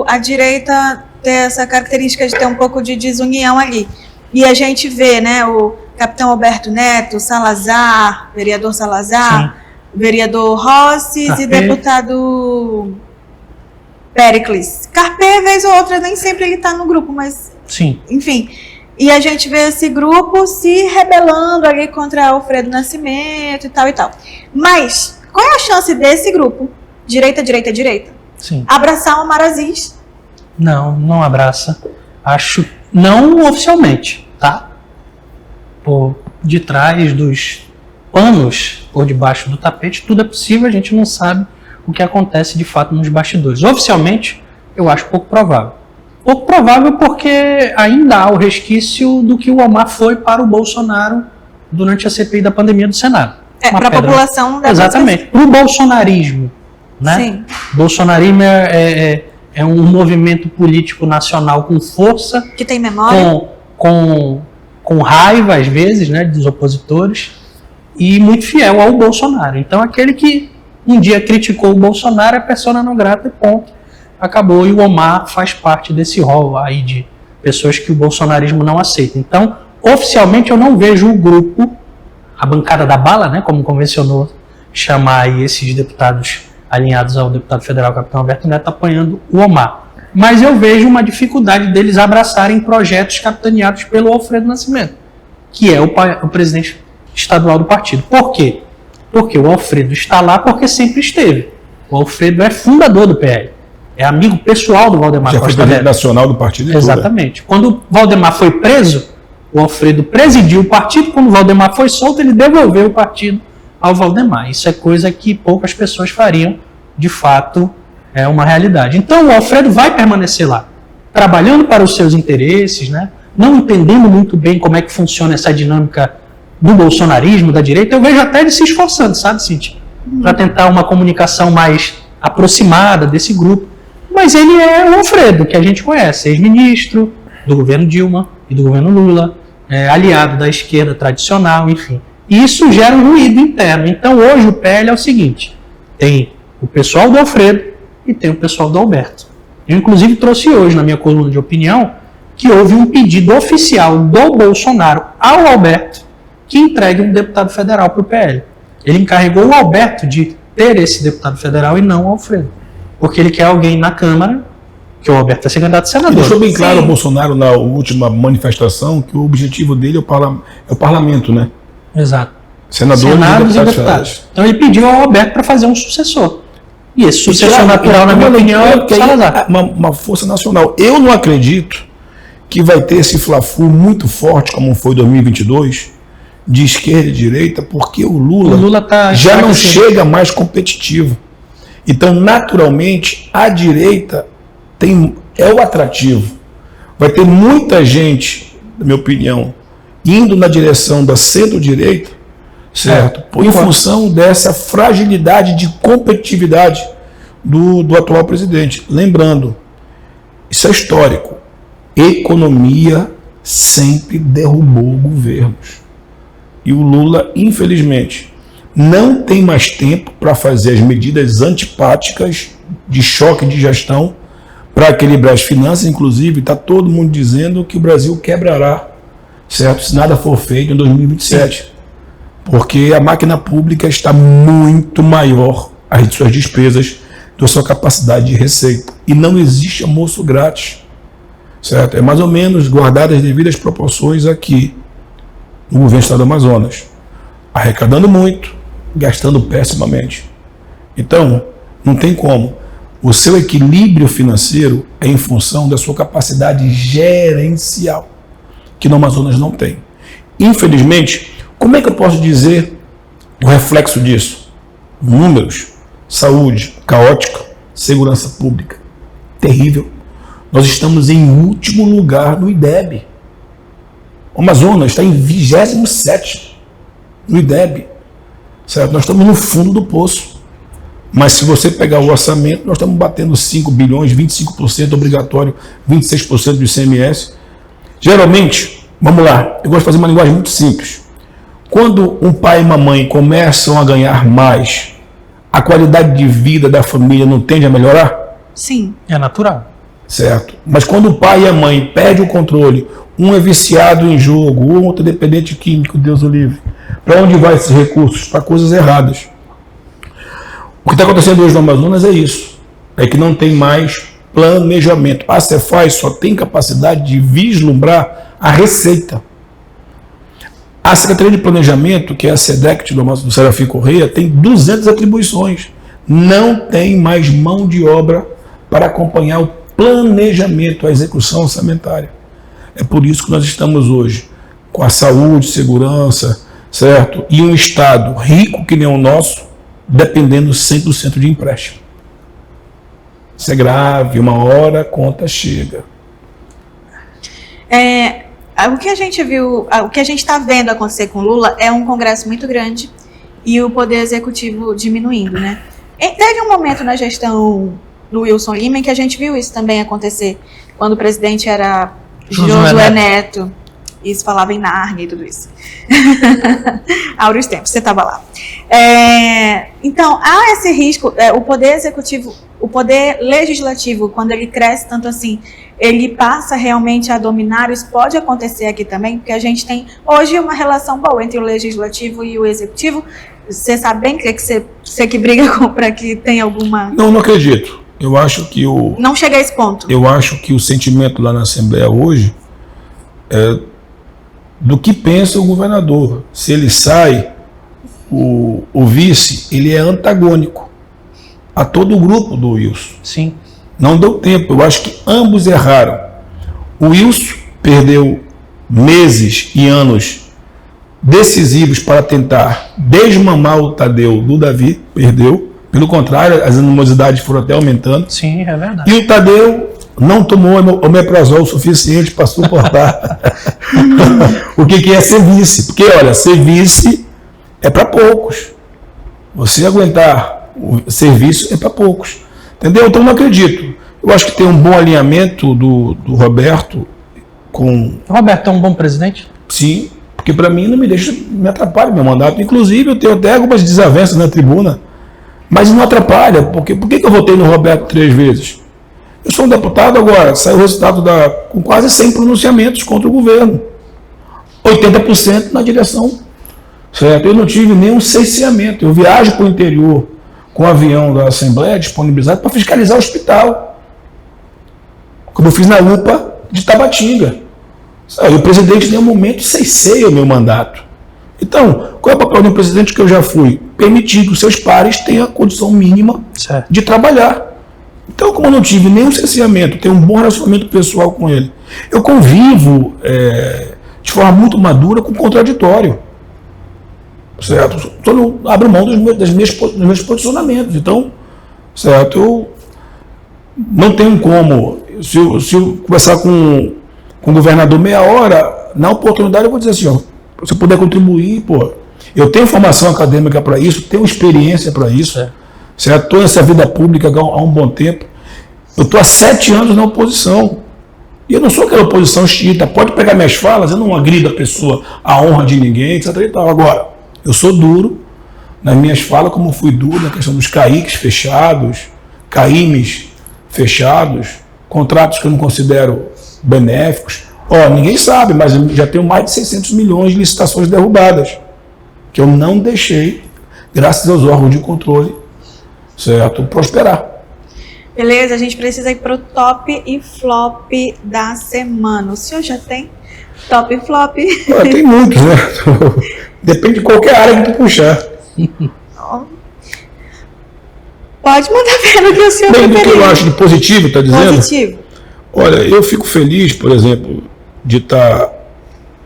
a direita ter essa característica de ter um pouco de desunião ali. E a gente vê, né, o capitão Alberto Neto, Salazar, vereador Salazar, vereador Rossi e deputado Péricles. Carpê, vez ou outra, nem sempre ele está no grupo, mas... Sim. Enfim. E a gente vê esse grupo se rebelando ali contra Alfredo Nascimento e tal e tal. Mas, qual é a chance desse grupo, direita, Sim. abraçar o Omar Aziz? Não abraça. Acho, não oficialmente, tá? Por detrás dos panos, por debaixo do tapete, tudo é possível, a gente não sabe o que acontece de fato nos bastidores. Oficialmente, eu acho pouco provável. Pouco provável porque ainda há o resquício do que o Omar foi para o Bolsonaro durante a CPI da pandemia do Senado. Para a população da Exatamente. Para o bolsonarismo. Né? Sim. Bolsonarismo é um movimento político nacional com força, que tem memória, com raiva às vezes, né, dos opositores, e muito fiel ao Bolsonaro. Então aquele que um dia criticou o Bolsonaro é persona não grata e ponto. Acabou. E o Omar faz parte desse rol aí de pessoas que o bolsonarismo não aceita. Então, oficialmente eu não vejo o grupo, a bancada da bala, né, como convencionou chamar aí esses deputados alinhados ao deputado federal capitão Alberto Neto, apanhando o Omar. Mas eu vejo uma dificuldade deles abraçarem projetos capitaneados pelo Alfredo Nascimento, que é o presidente estadual do partido. Por quê? Porque o Alfredo está lá porque sempre esteve. O Alfredo é fundador do PL. É amigo pessoal do Valdemar Já Costa foi presidente Neto. nacional do partido e Exatamente. Quando o Valdemar foi preso, o Alfredo presidiu o partido. Quando o Valdemar foi solto, ele devolveu o partido ao Valdemar. Isso é coisa que poucas pessoas fariam, de fato, é uma realidade. Então o Alfredo vai permanecer lá, trabalhando para os seus interesses, né? Não entendendo muito bem como é que funciona essa dinâmica do bolsonarismo, da direita. Eu vejo até ele se esforçando, sabe, Cíntia? Para tentar uma comunicação mais aproximada desse grupo. Mas ele é o Alfredo, que a gente conhece, ex-ministro do governo Dilma e do governo Lula, aliado da esquerda tradicional, enfim. E isso gera um ruído interno. Então hoje o PL é o seguinte, tem o pessoal do Alfredo e tem o pessoal do Alberto. Eu inclusive trouxe hoje na minha coluna de opinião que houve um pedido oficial do Bolsonaro ao Alberto que entregue um deputado federal para o PL. Ele encarregou o Alberto de ter esse deputado federal e não o Alfredo. Porque ele quer alguém na Câmara, que o Alberto vai ser candidato a senador. Ele deixou bem claro o Bolsonaro na última manifestação que o objetivo dele é o parlamento, né? Exato. Senadores e deputados. Então ele pediu ao Alberto para fazer um sucessor. E esse sucessor natural, na minha opinião, é o Salazar. Uma força nacional. Eu não acredito que vai ter esse fla-flu muito forte, como foi em 2022, de esquerda e direita, porque o Lula já não chega mais competitivo. Então, naturalmente, a direita é o atrativo. vai ter muita gente, na minha opinião, indo na direção da centro-direita, certo? Em função dessa fragilidade de competitividade do atual presidente. Lembrando, isso é histórico. Economia sempre derrubou governos. E o Lula, infelizmente, não tem mais tempo para fazer as medidas antipáticas de choque de gestão para equilibrar as finanças. Inclusive, está todo mundo dizendo que o Brasil quebrará, certo? Se nada for feito em 2027. Sim. Porque a máquina pública está muito maior as suas despesas da sua capacidade de receita. E não existe almoço grátis, certo? É mais ou menos guardadas as devidas proporções aqui no governo do estado do Amazonas. Arrecadando muito, gastando pessimamente. Então, não tem como. O seu equilíbrio financeiro é em função da sua capacidade gerencial, que no Amazonas não tem. Infelizmente, como é que eu posso dizer o reflexo disso? Números, saúde caótica, segurança pública terrível. Nós estamos em último lugar no IDEB. O Amazonas está em 27º no IDEB. Certo? Nós estamos no fundo do poço. Mas se você pegar o orçamento, nós estamos batendo 5 bilhões, 25% obrigatório, 26% do ICMS. Geralmente, vamos lá, eu gosto de fazer uma linguagem muito simples. Quando um pai e uma mãe começam a ganhar mais, a qualidade de vida da família não tende a melhorar? Sim. É natural. Certo. Mas quando o pai e a mãe perdem o controle, um é viciado em jogo, o outro é dependente químico, Deus o livre. Para onde vai esses recursos? Para coisas erradas. O que está acontecendo hoje no Amazonas é isso. É que não tem mais planejamento. A Cefaz só tem capacidade de vislumbrar a receita. A Secretaria de Planejamento, que é a SEDECT do Serafim Correia, tem 200 atribuições. Não tem mais mão de obra para acompanhar o planejamento, a execução orçamentária. É por isso que nós estamos hoje com a saúde, segurança, certo? E um Estado rico que nem o nosso, dependendo 100% de empréstimo. Isso é grave, uma hora a conta chega. O que a gente viu, o que a gente está vendo acontecer com Lula é um congresso muito grande e o poder executivo diminuindo, né? Teve um momento na gestão do Wilson Lima em que a gente viu isso também acontecer, quando o presidente era Josué Neto. Isso falava em Narnia e tudo isso. Áureos tempos, você estava lá. Então, há esse risco, o poder executivo, o poder legislativo, quando ele cresce tanto assim, ele passa realmente a dominar. Isso pode acontecer aqui também, porque a gente tem hoje uma relação boa entre o legislativo e o executivo. Você sabe bem que você que briga para que tenha alguma... Não acredito. Eu acho que Não chega a esse ponto. Eu acho que o sentimento lá na Assembleia hoje é do que pensa o governador. Se ele sai, o vice, ele é antagônico a todo o grupo do Wilson. Sim. Não deu tempo. Eu acho que ambos erraram. O Wilson perdeu meses e anos decisivos para tentar desmamar o Tadeu do Davi. Perdeu. Pelo contrário, as animosidades foram até aumentando. Sim, é verdade. E o Tadeu não tomou omeprazol o suficiente para suportar o que é ser vice. Porque, olha, ser vice é para poucos. Você aguentar o serviço é para poucos. Entendeu? Então, não acredito. Eu acho que tem um bom alinhamento do Roberto com... O Roberto é um bom presidente? Sim, porque para mim não me atrapalha meu mandato. Inclusive, eu tenho até algumas desavenças na tribuna, mas não atrapalha. Porque por que eu votei no Roberto 3 vezes? Eu sou um deputado agora, saiu o resultado com quase 100 pronunciamentos contra o governo. 80% na direção, certo? Eu não tive nenhum cerceamento. Eu viajo para o interior com o avião da Assembleia disponibilizado para fiscalizar o hospital, como eu fiz na UPA de Tabatinga. E o presidente, em nenhum momento, cerceia o meu mandato. Então, qual é o papel de um presidente que eu já fui? Permitir que os seus pares tenham a condição mínima de trabalhar. Então, como eu não tive nenhum cerceamento, tenho um bom relacionamento pessoal com ele, eu convivo de forma muito madura com o contraditório. Certo? Então, eu abro mão dos meus posicionamentos. Então, certo? Eu não tenho como, se eu conversar com com o governador meia hora, na oportunidade eu vou dizer assim, ó, se eu puder contribuir, pô, eu tenho formação acadêmica para isso, tenho experiência para isso, certo? Estou nessa vida pública há um bom tempo. Eu estou há 7 anos na oposição. E eu não sou aquela oposição xiita. Pode pegar minhas falas, eu não agrido a pessoa, a honra de ninguém, etc. E tal. Agora, eu sou duro nas minhas falas, como fui duro na questão dos CAICs fechados, CAIMs fechados, contratos que eu não considero benéficos. Ó, ninguém sabe, mas eu já tenho mais de 600 milhões de licitações derrubadas, que eu não deixei, graças aos órgãos de controle, certo, prosperar. Beleza, a gente precisa ir pro top e flop da semana. O senhor já tem top e flop? Tem muitos, né? Depende de qualquer área que tu puxar. Pode mandar ver no que o senhor Bem, do que eu acho de positivo, tá dizendo? Positivo. Olha, eu fico feliz, por exemplo, de estar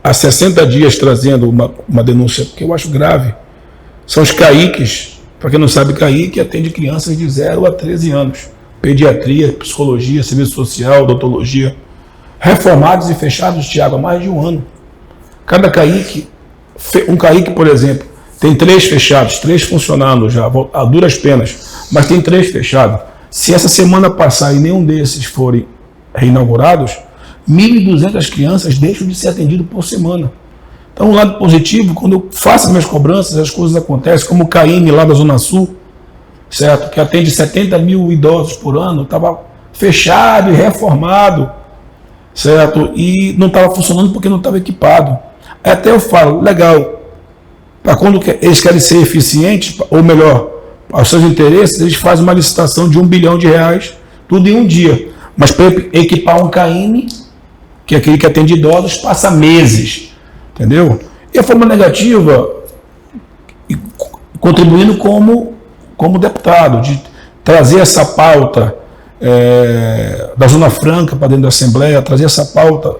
há 60 dias trazendo uma denúncia, porque eu acho grave. São os CAICs. Para quem não sabe, CAIC atende crianças de 0 a 13 anos. Pediatria, psicologia, serviço social, odontologia, reformados e fechados, Tiago, há mais de um ano. Cada CAIC, um CAIC, por exemplo, tem 3 fechados, 3 funcionando já, a duras penas, mas tem 3 fechados. Se essa semana passar e nenhum desses forem reinaugurados, 1.200 crianças deixam de ser atendidas por semana. Então, um lado positivo, quando eu faço as minhas cobranças, as coisas acontecem, como o CAIM lá da Zona Sul, certo? Que atende 70 mil idosos por ano, estava fechado e reformado, certo? E não estava funcionando porque não estava equipado. Aí até eu falo, legal, para quando eles querem ser eficientes, ou melhor, aos seus interesses, eles fazem uma licitação de R$1 bilhão, tudo em um dia. Mas para equipar um CAIM, que é aquele que atende idosos, passa meses, entendeu? E a forma negativa, contribuindo como deputado, de trazer essa pauta da Zona Franca para dentro da Assembleia, trazer essa pauta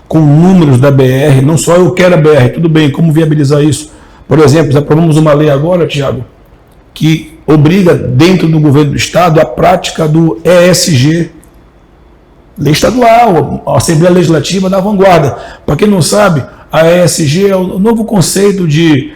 com números da BR, não só eu quero a BR, tudo bem, como viabilizar isso? Por exemplo, aprovamos uma lei agora, Tiago, que obriga dentro do governo do Estado a prática do ESG, lei estadual, a Assembleia Legislativa da vanguarda. Para quem não sabe, a ESG é o novo conceito de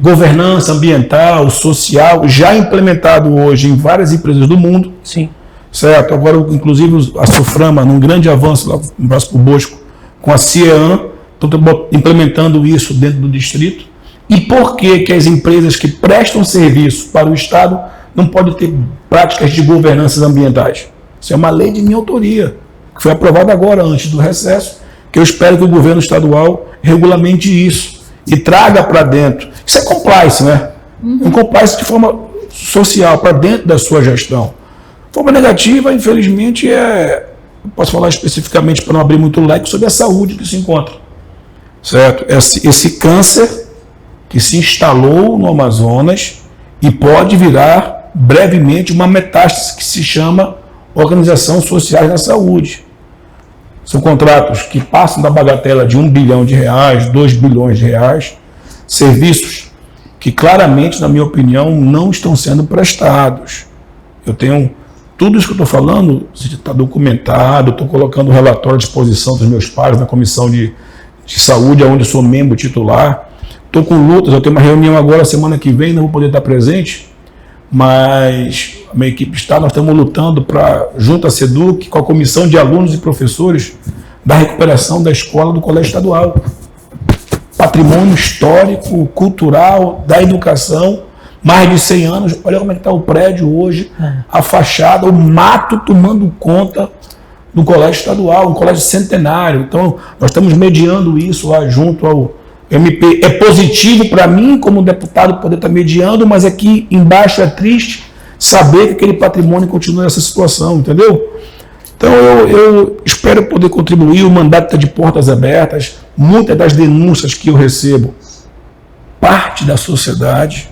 governança ambiental, social, já implementado hoje em várias empresas do mundo. Sim. Certo? Agora, inclusive, a Suframa, num grande avanço lá no Braço pro Bosco, com a CIEAN, estão implementando isso dentro do distrito. E por que as empresas que prestam serviço para o Estado não podem ter práticas de governanças ambientais? Isso é uma lei de minha autoria, que foi aprovada agora, antes do recesso, que eu espero que o governo estadual regulamente isso e traga para dentro. Isso é compliance, né? Um compliance de forma social, para dentro da sua gestão. Forma negativa, infelizmente, posso falar especificamente, para não abrir muito leque, sobre a saúde que se encontra. Certo? Esse câncer que se instalou no Amazonas e pode virar brevemente uma metástase que se chama Organização Social da Saúde. São contratos que passam da bagatela de R$1 bilhão, R$2 bilhões, serviços que claramente, na minha opinião, não estão sendo prestados. Eu tenho tudo isso que eu estou falando, está documentado, estou colocando o relatório à disposição dos meus pares na Comissão de Saúde, onde eu sou membro titular. Estou com lutas, eu tenho uma reunião agora, semana que vem, não vou poder estar presente, mas a minha equipe está, nós estamos lutando junto à SEDUC, com a comissão de alunos e professores da recuperação da escola do Colégio Estadual. Patrimônio histórico, cultural, da educação, mais de 100 anos, olha como é que está o prédio hoje, a fachada, o mato tomando conta do Colégio Estadual, um colégio centenário. Então, nós estamos mediando isso lá junto ao MP. É positivo para mim, como deputado, poder estar mediando, mas aqui embaixo é triste saber que aquele patrimônio continua nessa situação, entendeu? Então, eu espero poder contribuir, o mandato está de portas abertas, muitas das denúncias que eu recebo, parte da sociedade,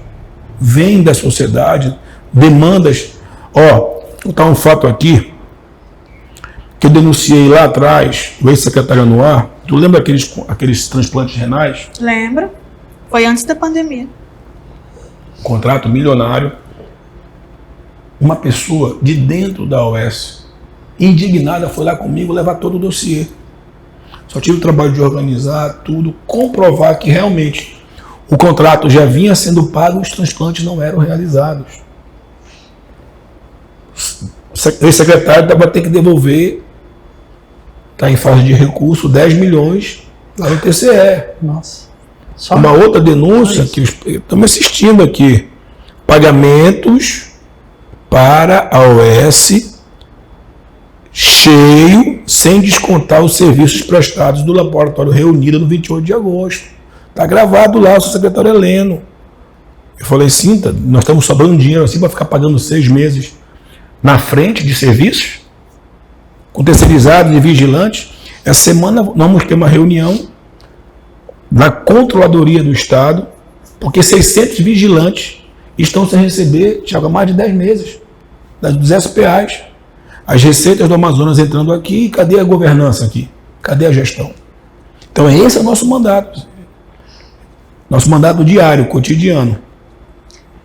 vem da sociedade, demandas. Vou botar um fato aqui, que eu denunciei lá atrás, o ex-secretário Anuar. Tu lembra aqueles transplantes renais? Lembro. Foi antes da pandemia. Contrato milionário. Uma pessoa de dentro da OS, indignada, foi lá comigo levar todo o dossiê. Só tive o trabalho de organizar tudo, comprovar que realmente o contrato já vinha sendo pago e os transplantes não eram realizados. O ex-secretário vai ter que devolver, está em fase de recurso, 10 milhões lá no TCE. Nossa. Uma outra denúncia que estamos assistindo aqui, pagamentos para a OS cheio, sem descontar os serviços prestados do laboratório reunido no 28 de agosto. Está gravado lá, o seu secretário Heleno. Eu falei, Cinta, nós estamos sobrando dinheiro assim para ficar pagando 6 meses na frente de serviços, com terceirizados e vigilantes. Essa semana nós vamos ter uma reunião na Controladoria do Estado, porque 600 vigilantes estão sem receber, Thiago, há mais de 10 meses, dos SPAs. As receitas do Amazonas entrando aqui, cadê a governança aqui? Cadê a gestão? Então esse é o nosso mandato. Nosso mandato diário, cotidiano.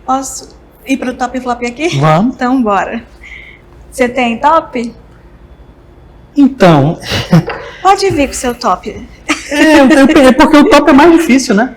Posso ir para o top e flop aqui? Vamos. Então, bora. Você tem top? Então... Pode vir com o seu top. É porque o top é mais difícil, né?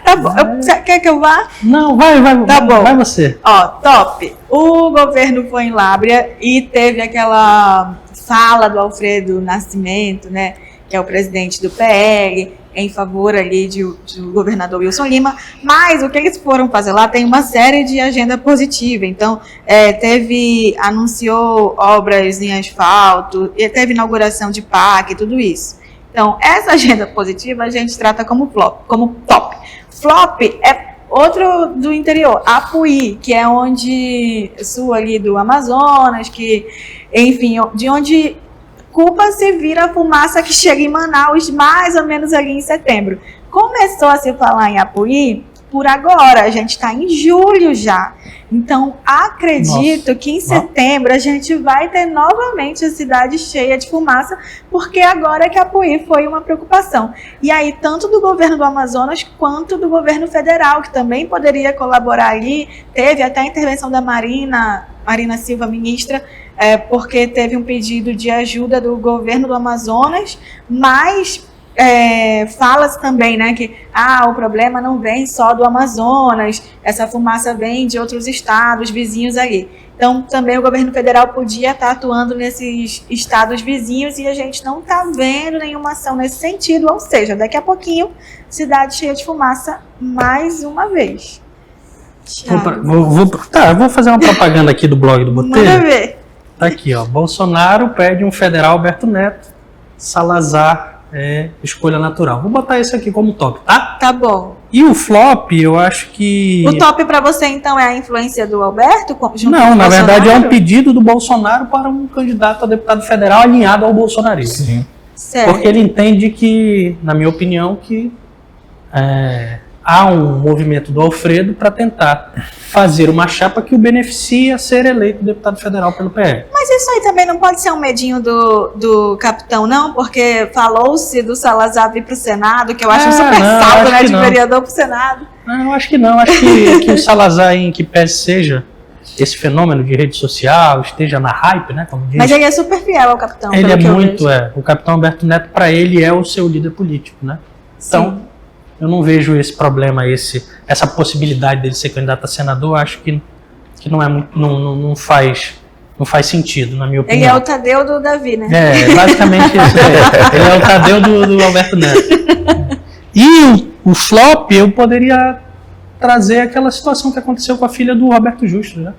Tá bom. Você quer que eu vá? Não, vai. Tá bom. Vai você. Ó, top. O governo foi em Lábrea e teve aquela fala do Alfredo Nascimento, né? Que é o presidente do PL, em favor ali do governador Wilson Lima, mas o que eles foram fazer lá tem uma série de agenda positiva. Então, anunciou obras em asfalto, teve inauguração de parque, tudo isso. Então, essa agenda positiva a gente trata como flop, como top. Flop é outro do interior, Apuí, que é onde, sul ali do Amazonas, que, enfim, de onde Cuba se vira a fumaça que chega em Manaus mais ou menos ali em setembro. Começou a se falar em Apuí por agora, a gente está em julho já. Então, acredito que em setembro a gente vai ter novamente a cidade cheia de fumaça, porque agora é que Apuí foi uma preocupação. E aí, tanto do governo do Amazonas quanto do governo federal, que também poderia colaborar ali, teve até a intervenção da Marina Silva, ministra, porque teve um pedido de ajuda do governo do Amazonas, mas fala-se também, né, que o problema não vem só do Amazonas, essa fumaça vem de outros estados vizinhos ali. Então, também o governo federal podia estar atuando nesses estados vizinhos e a gente não está vendo nenhuma ação nesse sentido, ou seja, daqui a pouquinho, cidade cheia de fumaça mais uma vez. Eu vou fazer uma propaganda aqui do blog do Botelho. Manda ver. Tá aqui, ó. Bolsonaro pede um federal Alberto Neto, Salazar escolha natural. Vou botar isso aqui como top, tá? Tá bom. E o flop, eu acho que... O top pra você, então, é a influência do Alberto? Não, na verdade é um pedido do Bolsonaro para um candidato a deputado federal alinhado ao bolsonarismo. Sim. Certo. Porque ele entende que, na minha opinião, que há um movimento do Alfredo para tentar fazer uma chapa que o beneficie a ser eleito deputado federal pelo PL. Mas isso aí também não pode ser um medinho do capitão, não? Porque falou-se do Salazar vir para o Senado, que eu acho um super salto, né, de vereador para o Senado. Não, eu acho que não. Acho que o Salazar, em que pese seja esse fenômeno de rede social, esteja na hype, né, como diz. Mas ele é super fiel ao capitão. Ele é muito, o capitão Alberto Neto, para ele, é o seu líder político, né? Então, eu não vejo esse problema, essa possibilidade dele ser candidato a senador. Acho que não é muito, não faz sentido, na minha opinião. Ele é o Tadeu do Davi, né? Basicamente isso. Ele é o Tadeu do Alberto Neto. E o flop, eu poderia trazer aquela situação que aconteceu com a filha do Roberto Justo, né?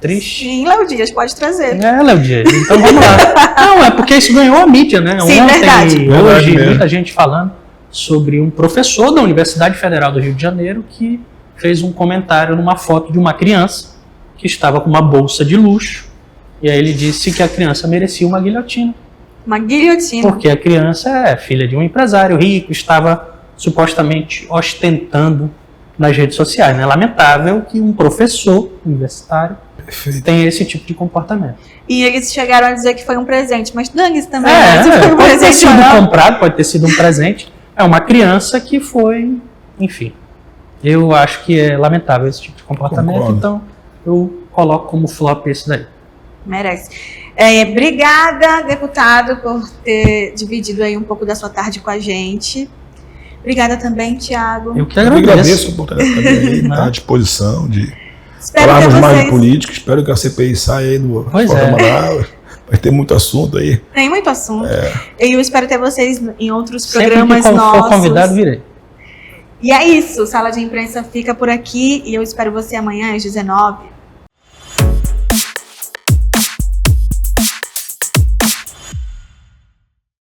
Triste. Sim, Léo Dias, pode trazer. Léo Dias. Então vamos lá. Não, é porque isso ganhou a mídia, né? Sim, ontem, verdade. Hoje, muita gente falando sobre um professor da Universidade Federal do Rio de Janeiro que fez um comentário numa foto de uma criança que estava com uma bolsa de luxo, e aí ele disse que a criança merecia uma guilhotina. Uma guilhotina. Porque a criança é filha de um empresário rico, estava supostamente ostentando nas redes sociais. É lamentável que um professor universitário tenha esse tipo de comportamento. E eles chegaram a dizer que foi um presente, mas dane-se também. Pode ter sido comprado, pode ter sido um presente. É uma criança que foi, enfim. Eu acho que é lamentável esse tipo de comportamento. Concordo. Então eu coloco como flop esse daí. Merece. Obrigada, deputado, por ter dividido aí um pouco da sua tarde com a gente. Obrigada também, Tiago. Eu que Eu agradeço. agradeço a oportunidade também, estar à disposição de Espero falarmos ter mais vocês. de política. Espero que a CPI saia aí do Pois Fora é. Manaus. Vai ter muito assunto aí. Tem muito assunto. E eu espero ter vocês em outros Sempre programas que nossos. for convidado, virei. E é isso, Sala de Imprensa fica por aqui e eu espero você amanhã às 19h.